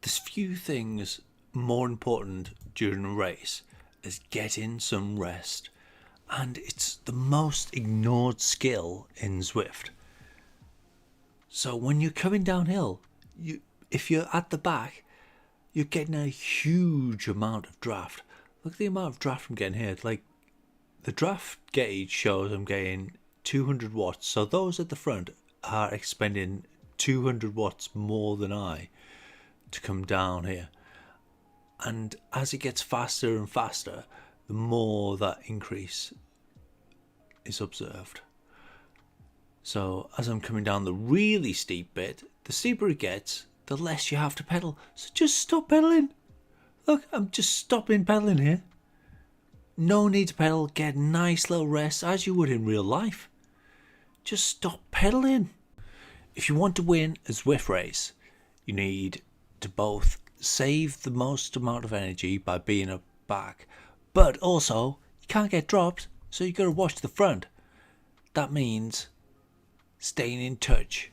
There's few things more important during a race as getting some rest, and it's the most ignored skill in Zwift. So when you're coming downhill, if you're at the back, you're getting a huge amount of draft. Look at the amount of draft I'm getting here. Like, the draft gauge shows I'm getting 200 watts. So those at the front are expending 200 watts more than I to come down here. And as it gets faster and faster, the more that increase is observed. So as I'm coming down the really steep bit, the steeper it gets, the less you have to pedal. So just stop pedaling. Look, I'm just stopping pedaling here. No need to pedal. Get a nice little rest as you would in real life. Just stop pedaling. If you want to win a Zwift race, you need to both save the most amount of energy by being up back, but also you can't get dropped, so you got to watch the front. That means staying in touch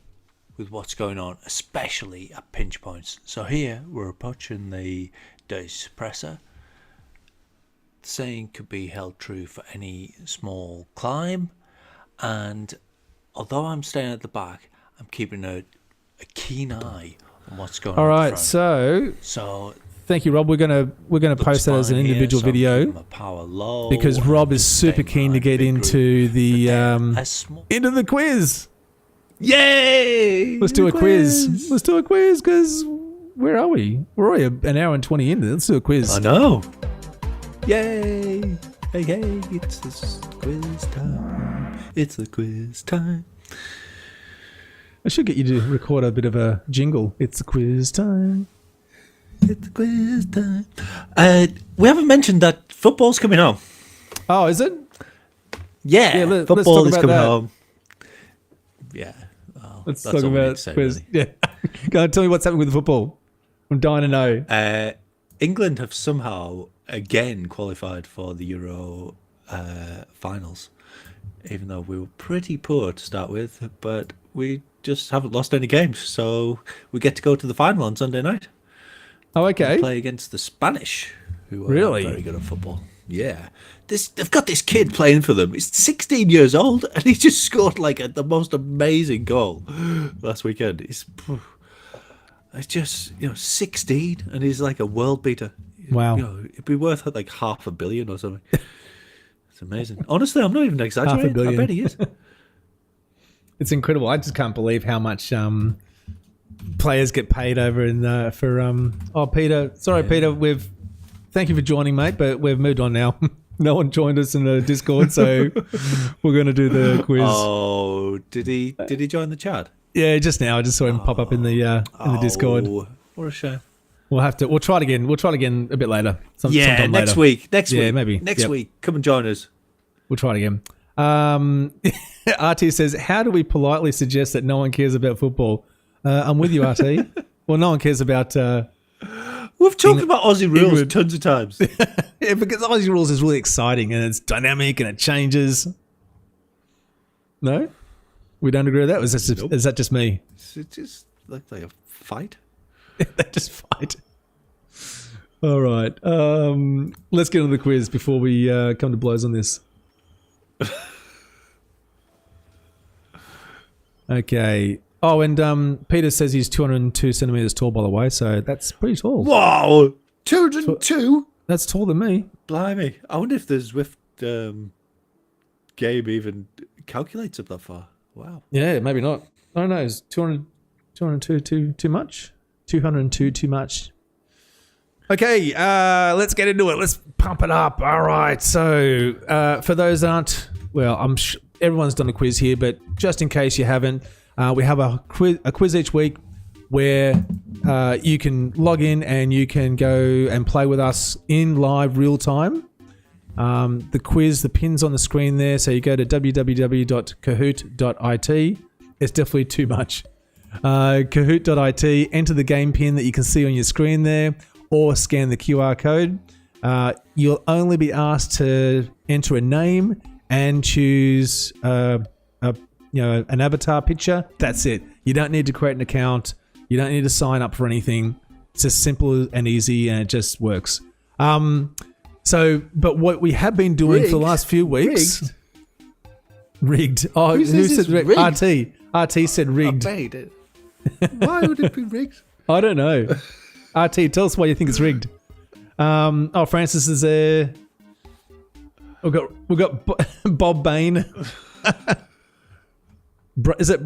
with what's going on, especially at pinch points. So here we're approaching the Desi suppressor. The saying could be held true for any small climb, and although I'm staying at the back, I'm keeping a keen eye on what's going on. All at right, the front. so thank you, Rob. We're gonna post that as an individual video because Rob is super keen to get into the into the quiz. Yay! Let's do a quiz. Let's do a quiz because where are we? We're already an hour and 20 in. Let's do a quiz. I know. Yay! Hey, hey! It's the quiz time. It's the quiz time. I should get you to record a bit of a jingle. It's the quiz time. It's the quiz time. We haven't mentioned that football's coming home. Oh, is it? Yeah, let's football talk is about coming that. home. Yeah. Well, Let's that's talk all we need about to say, quiz. really. Yeah. Go on, tell me what's happening with the football. I'm dying to know. England have somehow again qualified for the Euro finals, even though we were pretty poor to start with, but we just haven't lost any games, so we get to go to the final on Sunday night. Oh, okay. Play against the Spanish, who are Really? very good at football. Yeah, they've got this kid playing for them. He's 16 years old, and he just scored like the most amazing goal last weekend. It's just 16, and he's like a world beater. Wow. It'd be worth like $500 million or something. It's amazing. Honestly, I'm not even exaggerating. $500 million. I bet he is. It's incredible. I just can't believe how much players get paid over in for Oh, Peter. Sorry, Peter. Thank you for joining, mate. But we've moved on now. No one joined us in the Discord, so we're going to do the quiz. Oh, did he join the chat? Yeah, just now. I just saw him pop up in the Discord. What a shame. We'll try it again. We'll try it again a bit later. Sometime next later. week. Next week. Maybe. Next week. Come and join us. We'll try it again. RT says, how do we politely suggest that no one cares about football? I'm with you, RT. Well, no one cares about... We've talked about Aussie rules England. tons of times. Yeah, because Aussie rules is really exciting and it's dynamic and it changes. No? We don't agree with that? Is that just me? It just looked like a fight. They just fight. All right. Let's get on the quiz before we come to blows on this. Okay. Oh, and Peter says he's 202 centimeters tall, by the way, so that's pretty tall. Wow, 202. That's taller than me. Blimey! I wonder if the Zwift game even calculates up that far. Wow. Yeah, maybe not. I don't know. Is 202 too much? 202 too much? Okay, let's get into it. Let's pump it up. All right. So, for those that aren't, well, I'm sure everyone's done a quiz here, but just in case you haven't, we have a quiz each week where you can log in and you can go and play with us in live real time. The quiz, the pin's on the screen there, so you go to www.kahoot.it. It's definitely too much. Kahoot.it, enter the game pin that you can see on your screen there, or scan the QR code. You'll only be asked to enter a name and choose an avatar picture. That's it. You don't need to create an account. You don't need to sign up for anything. It's as simple and easy, and it just works. But what we have been doing for the last few weeks... Rigged. Oh, who said rigged? RT said rigged. Why would it be rigged? I don't know. RT, tell us why you think it's rigged. Francis is there. We've got Bob Bane. Is it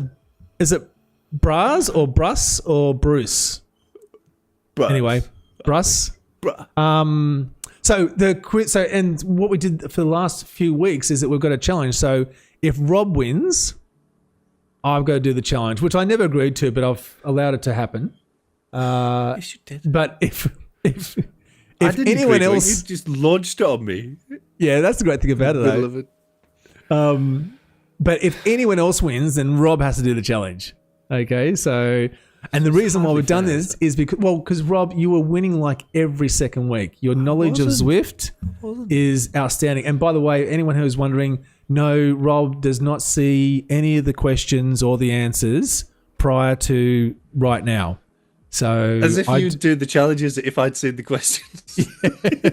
Braz or Bruss or Bruce? Anyway, Bruss. So the quiz. So and what we did for the last few weeks is that we've got a challenge. So if Rob wins, I've got to do the challenge, which I never agreed to, but I've allowed it to happen. Yes, you did. But if I didn't anyone agree, else, you just launched it on me. yeah, that's the great thing about it. Middle of it. But if anyone else wins, then Rob has to do the challenge. Okay, so and the reason why we've done this is because Rob, you were winning like every second week. Your knowledge of Zwift is outstanding. And by the way, anyone who is wondering, no, Rob does not see any of the questions or the answers prior to right now. So as if you do the challenges if I'd seen the questions.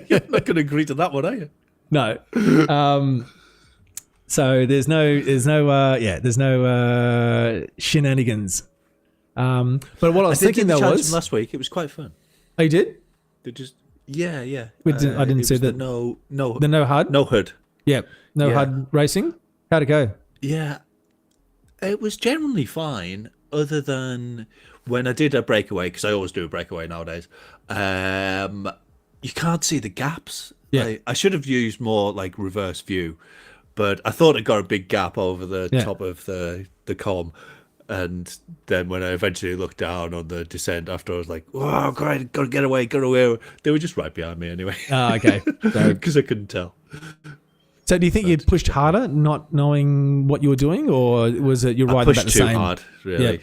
You're not going to agree to that one, are you? No. So there's no shenanigans. But what I was thinking though was last week. It was quite fun. Oh, you did? They just yeah. I didn't see that. No HUD. No HUD. Yep. No Yeah. HUD racing. How'd it go? Yeah, it was generally fine, other than when I did a breakaway, because I always do a breakaway nowadays. You can't see the gaps. Yeah. I should have used more like reverse view, but I thought it got a big gap over the top of the com. And then when I eventually looked down on the descent after, I was like, "Oh, great, gotta get away." They were just right behind me anyway. Oh, okay. Because I couldn't tell. So do you think you pushed harder, not knowing what you were doing, or was it you're I riding about pushed the too same? hard, really. Yep.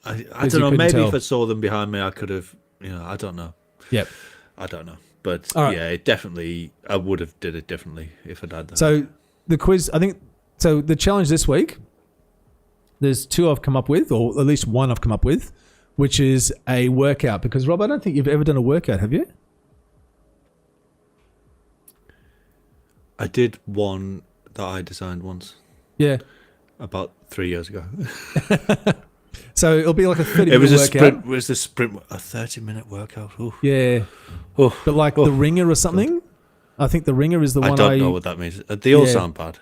I 'Cause don't you know. couldn't Maybe tell. if I saw them behind me, I could have. I don't know. Yep. I don't know. But All right. yeah, it definitely. I would have did it differently if I'd had that. So the quiz, I think. So the challenge this week, there's two I've come up with, or at least one I've come up with, which is a workout. Because Rob, I don't think you've ever done a workout, have you? I did one that I designed once, Yeah. about 3 years ago. So it'll be like a 30-minute It was a workout. sprint. It was a 30-minute workout. Ooh. Yeah. Oh, But like the ringer or something. I think the ringer is the I one don't know what that means. They all sound bad.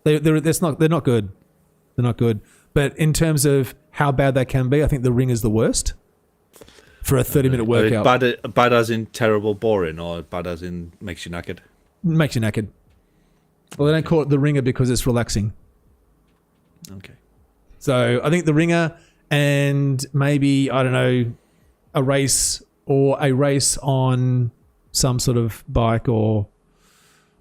They're not good. They're not good. But in terms of how bad they can be, I think the ring is the worst for a 30-minute workout. Bad as in terrible, boring, or bad as in makes you knackered? Makes you knackered. Well, they don't call it the ringer because it's relaxing. Okay. So I think the ringer and maybe, I don't know, a race on some sort of bike, or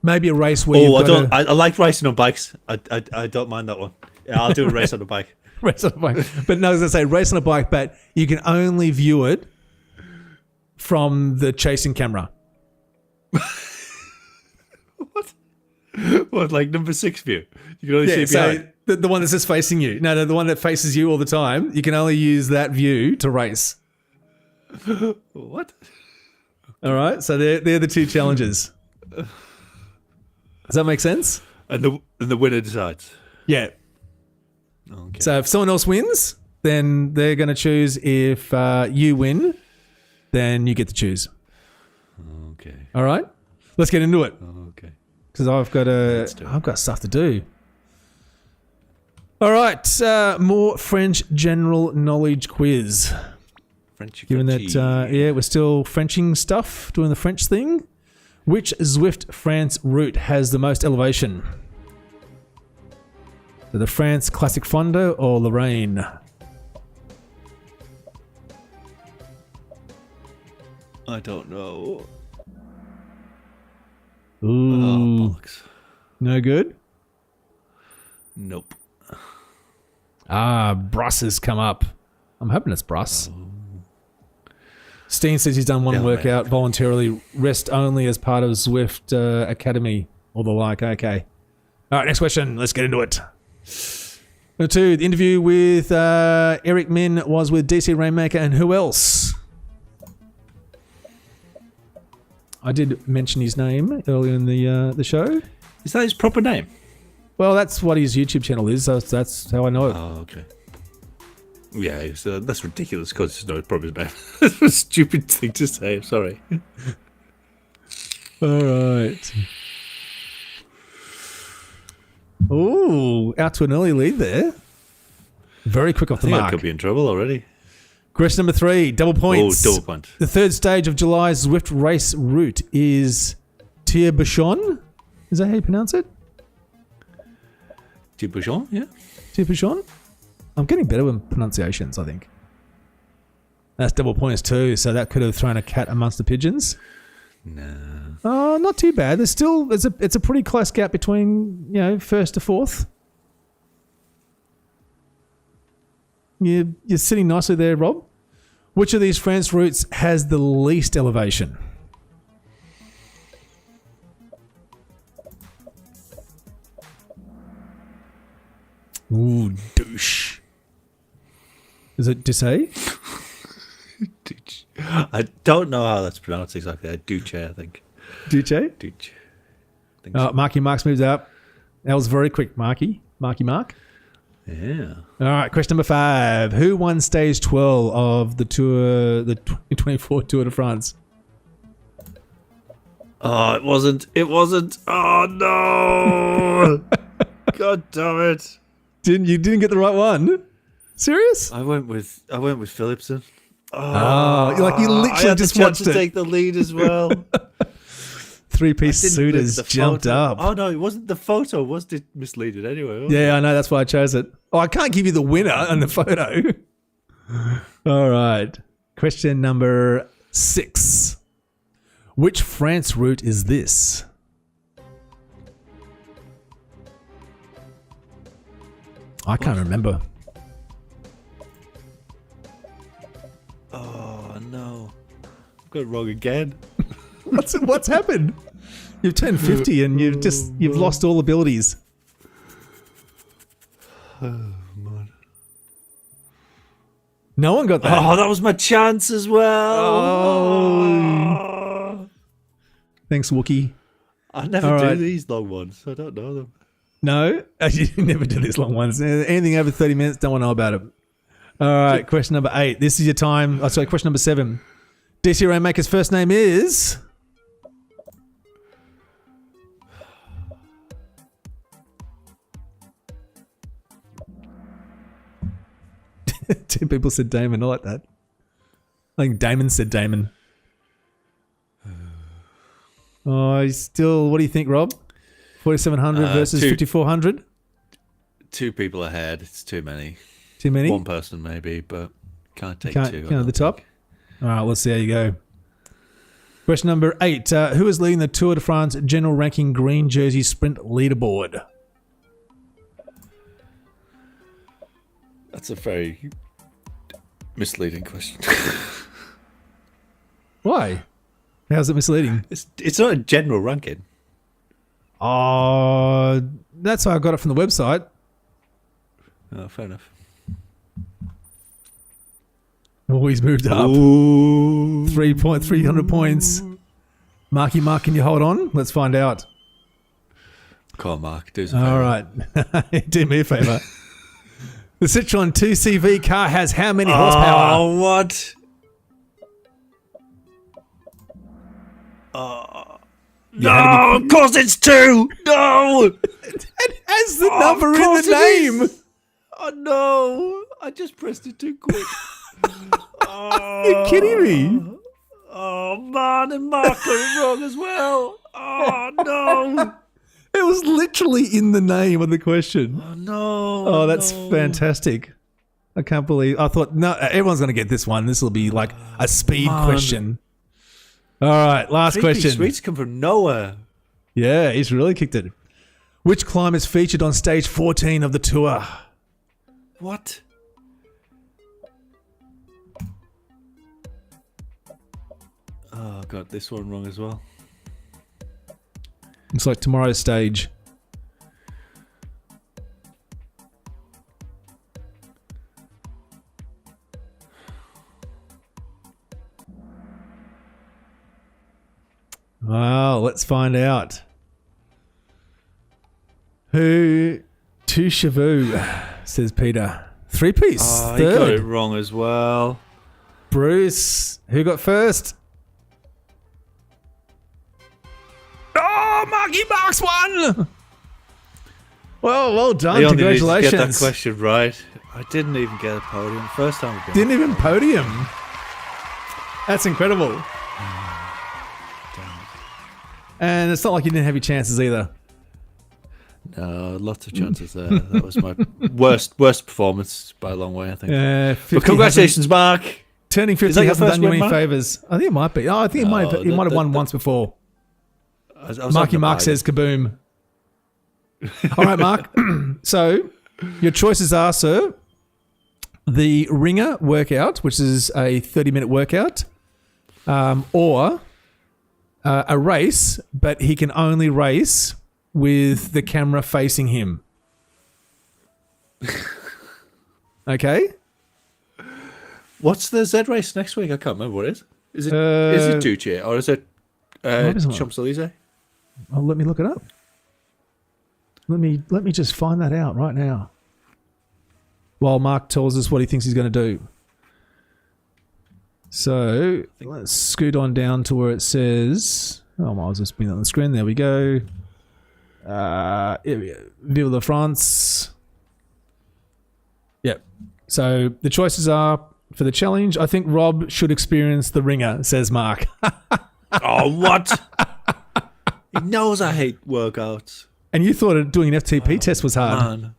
maybe a race where I like racing on bikes. I don't mind that one. Yeah, I'll do a race on a bike. race on a bike. But no, as I say, race on a bike, but you can only view it from the chasing camera. What, like number 6 view? You can only see behind. So the one that's just facing you. No, the one that faces you all the time. You can only use that view to race. What? All right, so they're the two challenges. Does that make sense? And the winner decides. Yeah. Okay. So if someone else wins, then they're going to choose. If you win, then you get to choose. Okay. All right, let's get into it Okay. because I've got stuff to do. All right, more French general knowledge quiz. Frenchy. Given that, we're still Frenching stuff, doing the French thing. Which Zwift France route has the most elevation? So the France Classic Fondo or Lorraine? I don't know. Ooh, Bollocks. no good. Nope. Bruss has come up. I'm hoping it's Bruss. Steen says he's done one Yeah, workout voluntarily, rest only as part of Zwift Academy or the like. Okay. All right, next question. Let's get into it. Number 2, the interview with Eric Min was with DC Rainmaker and who else? I did mention his name earlier in the show. Is that his proper name? Well, that's what his YouTube channel is, so that's how I know it. Oh, okay. Yeah, that's ridiculous because it's not his proper name. That's a stupid thing to say. I'm sorry. All right. Ooh, out to an early lead there. Very quick off I the think I mark. could be in trouble already. Question number 3, double points. Oh, double point. The third stage of July's Zwift race route is Tire-Bouchon. Is that how you pronounce it? Tire-Bouchon, yeah. Tire-Bouchon? I'm getting better with pronunciations, I think. That's double points too, so that could have thrown a cat amongst the pigeons. No. Oh, not too bad. It's a pretty close gap between, first to fourth. You're sitting nicely there, Rob. Which of these France routes has the least elevation? Ooh, douche. Is it Desi? I don't know how that's pronounced exactly. Duce, I think. Duce? Duce. Marky Mark's moved up. That was very quick, Marky. Marky Mark. Yeah. All right, question number 5. Who won stage 12 of the 2024 Tour de France? Oh, it wasn't. Oh, no. God damn it. You didn't get the right one? Serious? I went with Philipson. Oh, you literally I had just the chance watched to it. take the lead as well. Three-piece suit has jumped up. Oh no, it wasn't the photo. Was it misleading anyway? Yeah, I know. That's why I chose it. Oh, I can't give you the winner on the photo. All right. Question number 6. Which France route is this? I can't remember. Oh no, I've got it wrong again. What's happened? You've turned 50 and you've lost all abilities. Oh man. No one got that. Oh, that was my chance as well. Oh. Thanks, Wookie. I never All do right. these long ones. So I don't know them. No, you never do these long ones. Anything over 30 minutes, don't want to know about it. All right, question number 8. This is your time. Oh, sorry, question number 7. DC Rainmaker's first name is... Two people said Damon. I like that. I think Damon said Damon. Oh, he's still... What do you think, Rob? 4,700 versus 5,400? 2 people ahead. It's too many. Too many? 1 person maybe, but can't take 2. Can't at the top? All right, let's see how you go. Question number 8. Who is leading the Tour de France general ranking green jersey sprint leaderboard? That's a very misleading question. Why? How's it misleading? It's not a general ranking. Oh, that's how I got it from the website. Oh, fair enough. Oh, he's moved up. Ooh. 300 points. Marky Mark, can you hold on? Let's find out. Come on, Mark. Do something. All right. Do me a favour. The Citroen 2CV car has how many horsepower? Oh, what? No, of course it's 2. No. It has the number in course the it name. is. Oh, no. I just pressed it too quick. You're kidding me. Oh, man. And Mark got it wrong as well. Oh, no. It was literally in the name of the question. Oh, no. Oh, that's fantastic. I can't believe. I thought, no, everyone's going to get this one. This will be like a speed question. All right, last question. Sweets come from nowhere. Yeah, he's really kicked it. Which climb is featured on stage 14 of the tour? What? Oh, I got this one wrong as well. It's like tomorrow's stage. Well, let's find out. Who to Shavu, says Peter. 3-piece. Oh, he got it third. wrong as well. Bruce, who got first? Oh, Marky Marks won! Well done. He only needs to Congratulations. get that question right. I didn't even get a podium first time. Didn't even podium. That's incredible. And it's not like you didn't have your chances either. No, lots of chances there. That was my worst performance by a long way, I think. 50 But congratulations, Mark. Turning 50 that your hasn't first done you win, any Mark? favours. I think it might be. Oh, I think he might have won once before. I was Marky on the Mark bag. says kaboom. All right, Mark. So your choices are, sir, the ringer workout, which is a 30-minute workout, or a race, but he can only race with the camera facing him. Okay? What's the Z race next week? I can't remember what it is. Is it Duce or is it isn't it? Champs-Élysées? Oh, let me look it up. Let me just find that out right now. While Mark tells us what he thinks he's going to do. So let's scoot on down to where it says. Oh, I'll just bring that on the screen. There we go. Here we go. Vive la France. Yep. So the choices are for the challenge. I think Rob should experience the ringer, says Mark. Oh, what? He knows I hate workouts. And you thought doing an FTP test was hard. Man.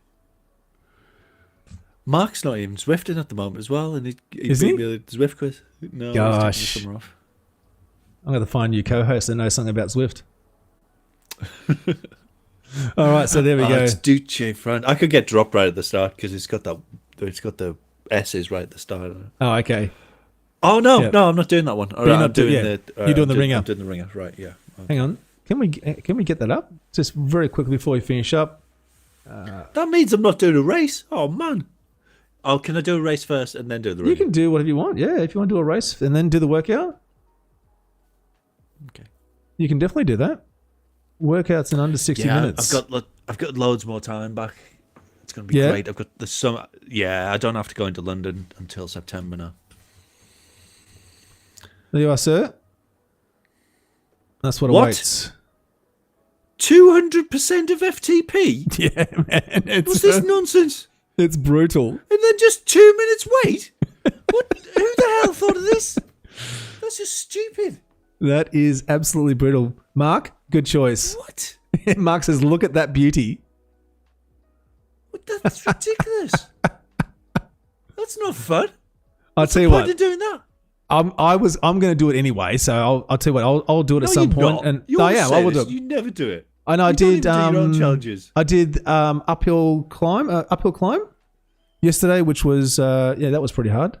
Mark's not even Zwifting at the moment as well, and he Is beat he? me at the Zwift quiz. No, Gosh. he's taking the summer off. I'm going to find you co-host that knows something about Zwift. All right, so there we go. It's Duce, friend. I could get dropped right at the start because it's got the S's right at the start. Oh, okay. Oh no, Yep. no, I'm not doing that one. you're not doing- yeah. You're doing the ringer. I'm doing the ringer, right? Yeah. Hang on. Can we get that up? Just very quickly before we finish up. That means I'm not doing a race. Oh man. Oh, can I do a race first and then do the ringer? You can do whatever you want. Yeah, if you want to do a race and then do the workout, Okay. you can definitely do that. Workouts in under 60 minutes. I've got loads more time back. It's going to be Yeah. great. I've got the summer. Yeah, I don't have to go into London until September now. There you are, sir. That's what What? awaits. 200% of FTP? Yeah, man. What's this nonsense? It's brutal. And then just 2 minutes wait? What? Who the hell thought of this? That's just stupid. That is absolutely brutal. Mark, good choice. What? Mark says, look at that beauty. That's ridiculous. That's not fun. I'll tell you Why are what. you doing that? I'm going to do it anyway, so I'll tell you what. I'll do it at No, some you're point. not. And You no, always yeah, say I will this. do it. You never do it. I know. I You don't did. even do your own challenges. I did uphill climb yesterday, which was that was pretty hard.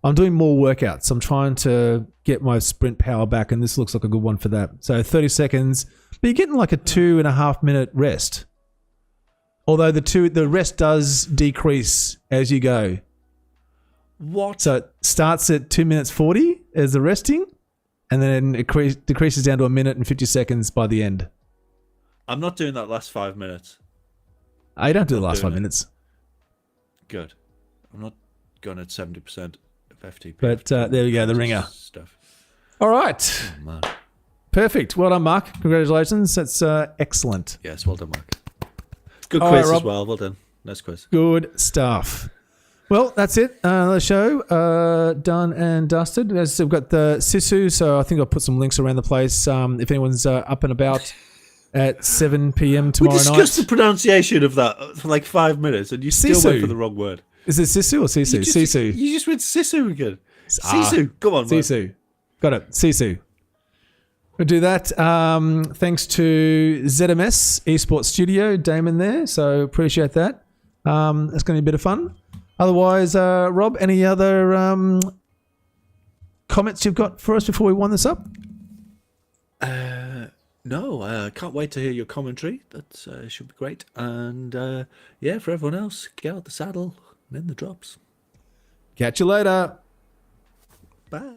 I'm doing more workouts. I'm trying to get my sprint power back, and this looks like a good one for that. So 30 seconds, but you're getting like a 2.5 minute rest. Although the rest does decrease as you go. What? So it starts at 2 minutes 40 as the resting, and then it decreases down to 1 minute and 50 seconds by the end. I'm not doing that last 5 minutes. I don't do the last 5 doing it. minutes. Good. I'm not going at 70% of FTP. But there we go, the ringer. Stuff. All right. Oh, man. Perfect. Well done, Mark. Congratulations. That's excellent. Yes, well done, Mark. Good All quiz right, Rob. as well. Well done. Nice quiz. Good stuff. Well, that's it. Another show done and dusted. As we've got the Sisu, so I think I'll put some links around the place if anyone's up and about at 7 p.m. tomorrow We discussed night. the pronunciation of that for like 5 minutes, and you still Sisu. went for the wrong word. Is it Sisu or Sisu? Sisu. You just went Sisu again. Sisu. Come on, man. Sisu. Got it. Sisu. We'll do that. Thanks to ZMS Esports Studio, Damon there. So appreciate that. It's going to be a bit of fun. Otherwise, Rob, any other comments you've got for us before we wind this up? No, I can't wait to hear your commentary. That should be great. And yeah, for everyone else, get out the saddle and in the drops. Catch you later. Bye.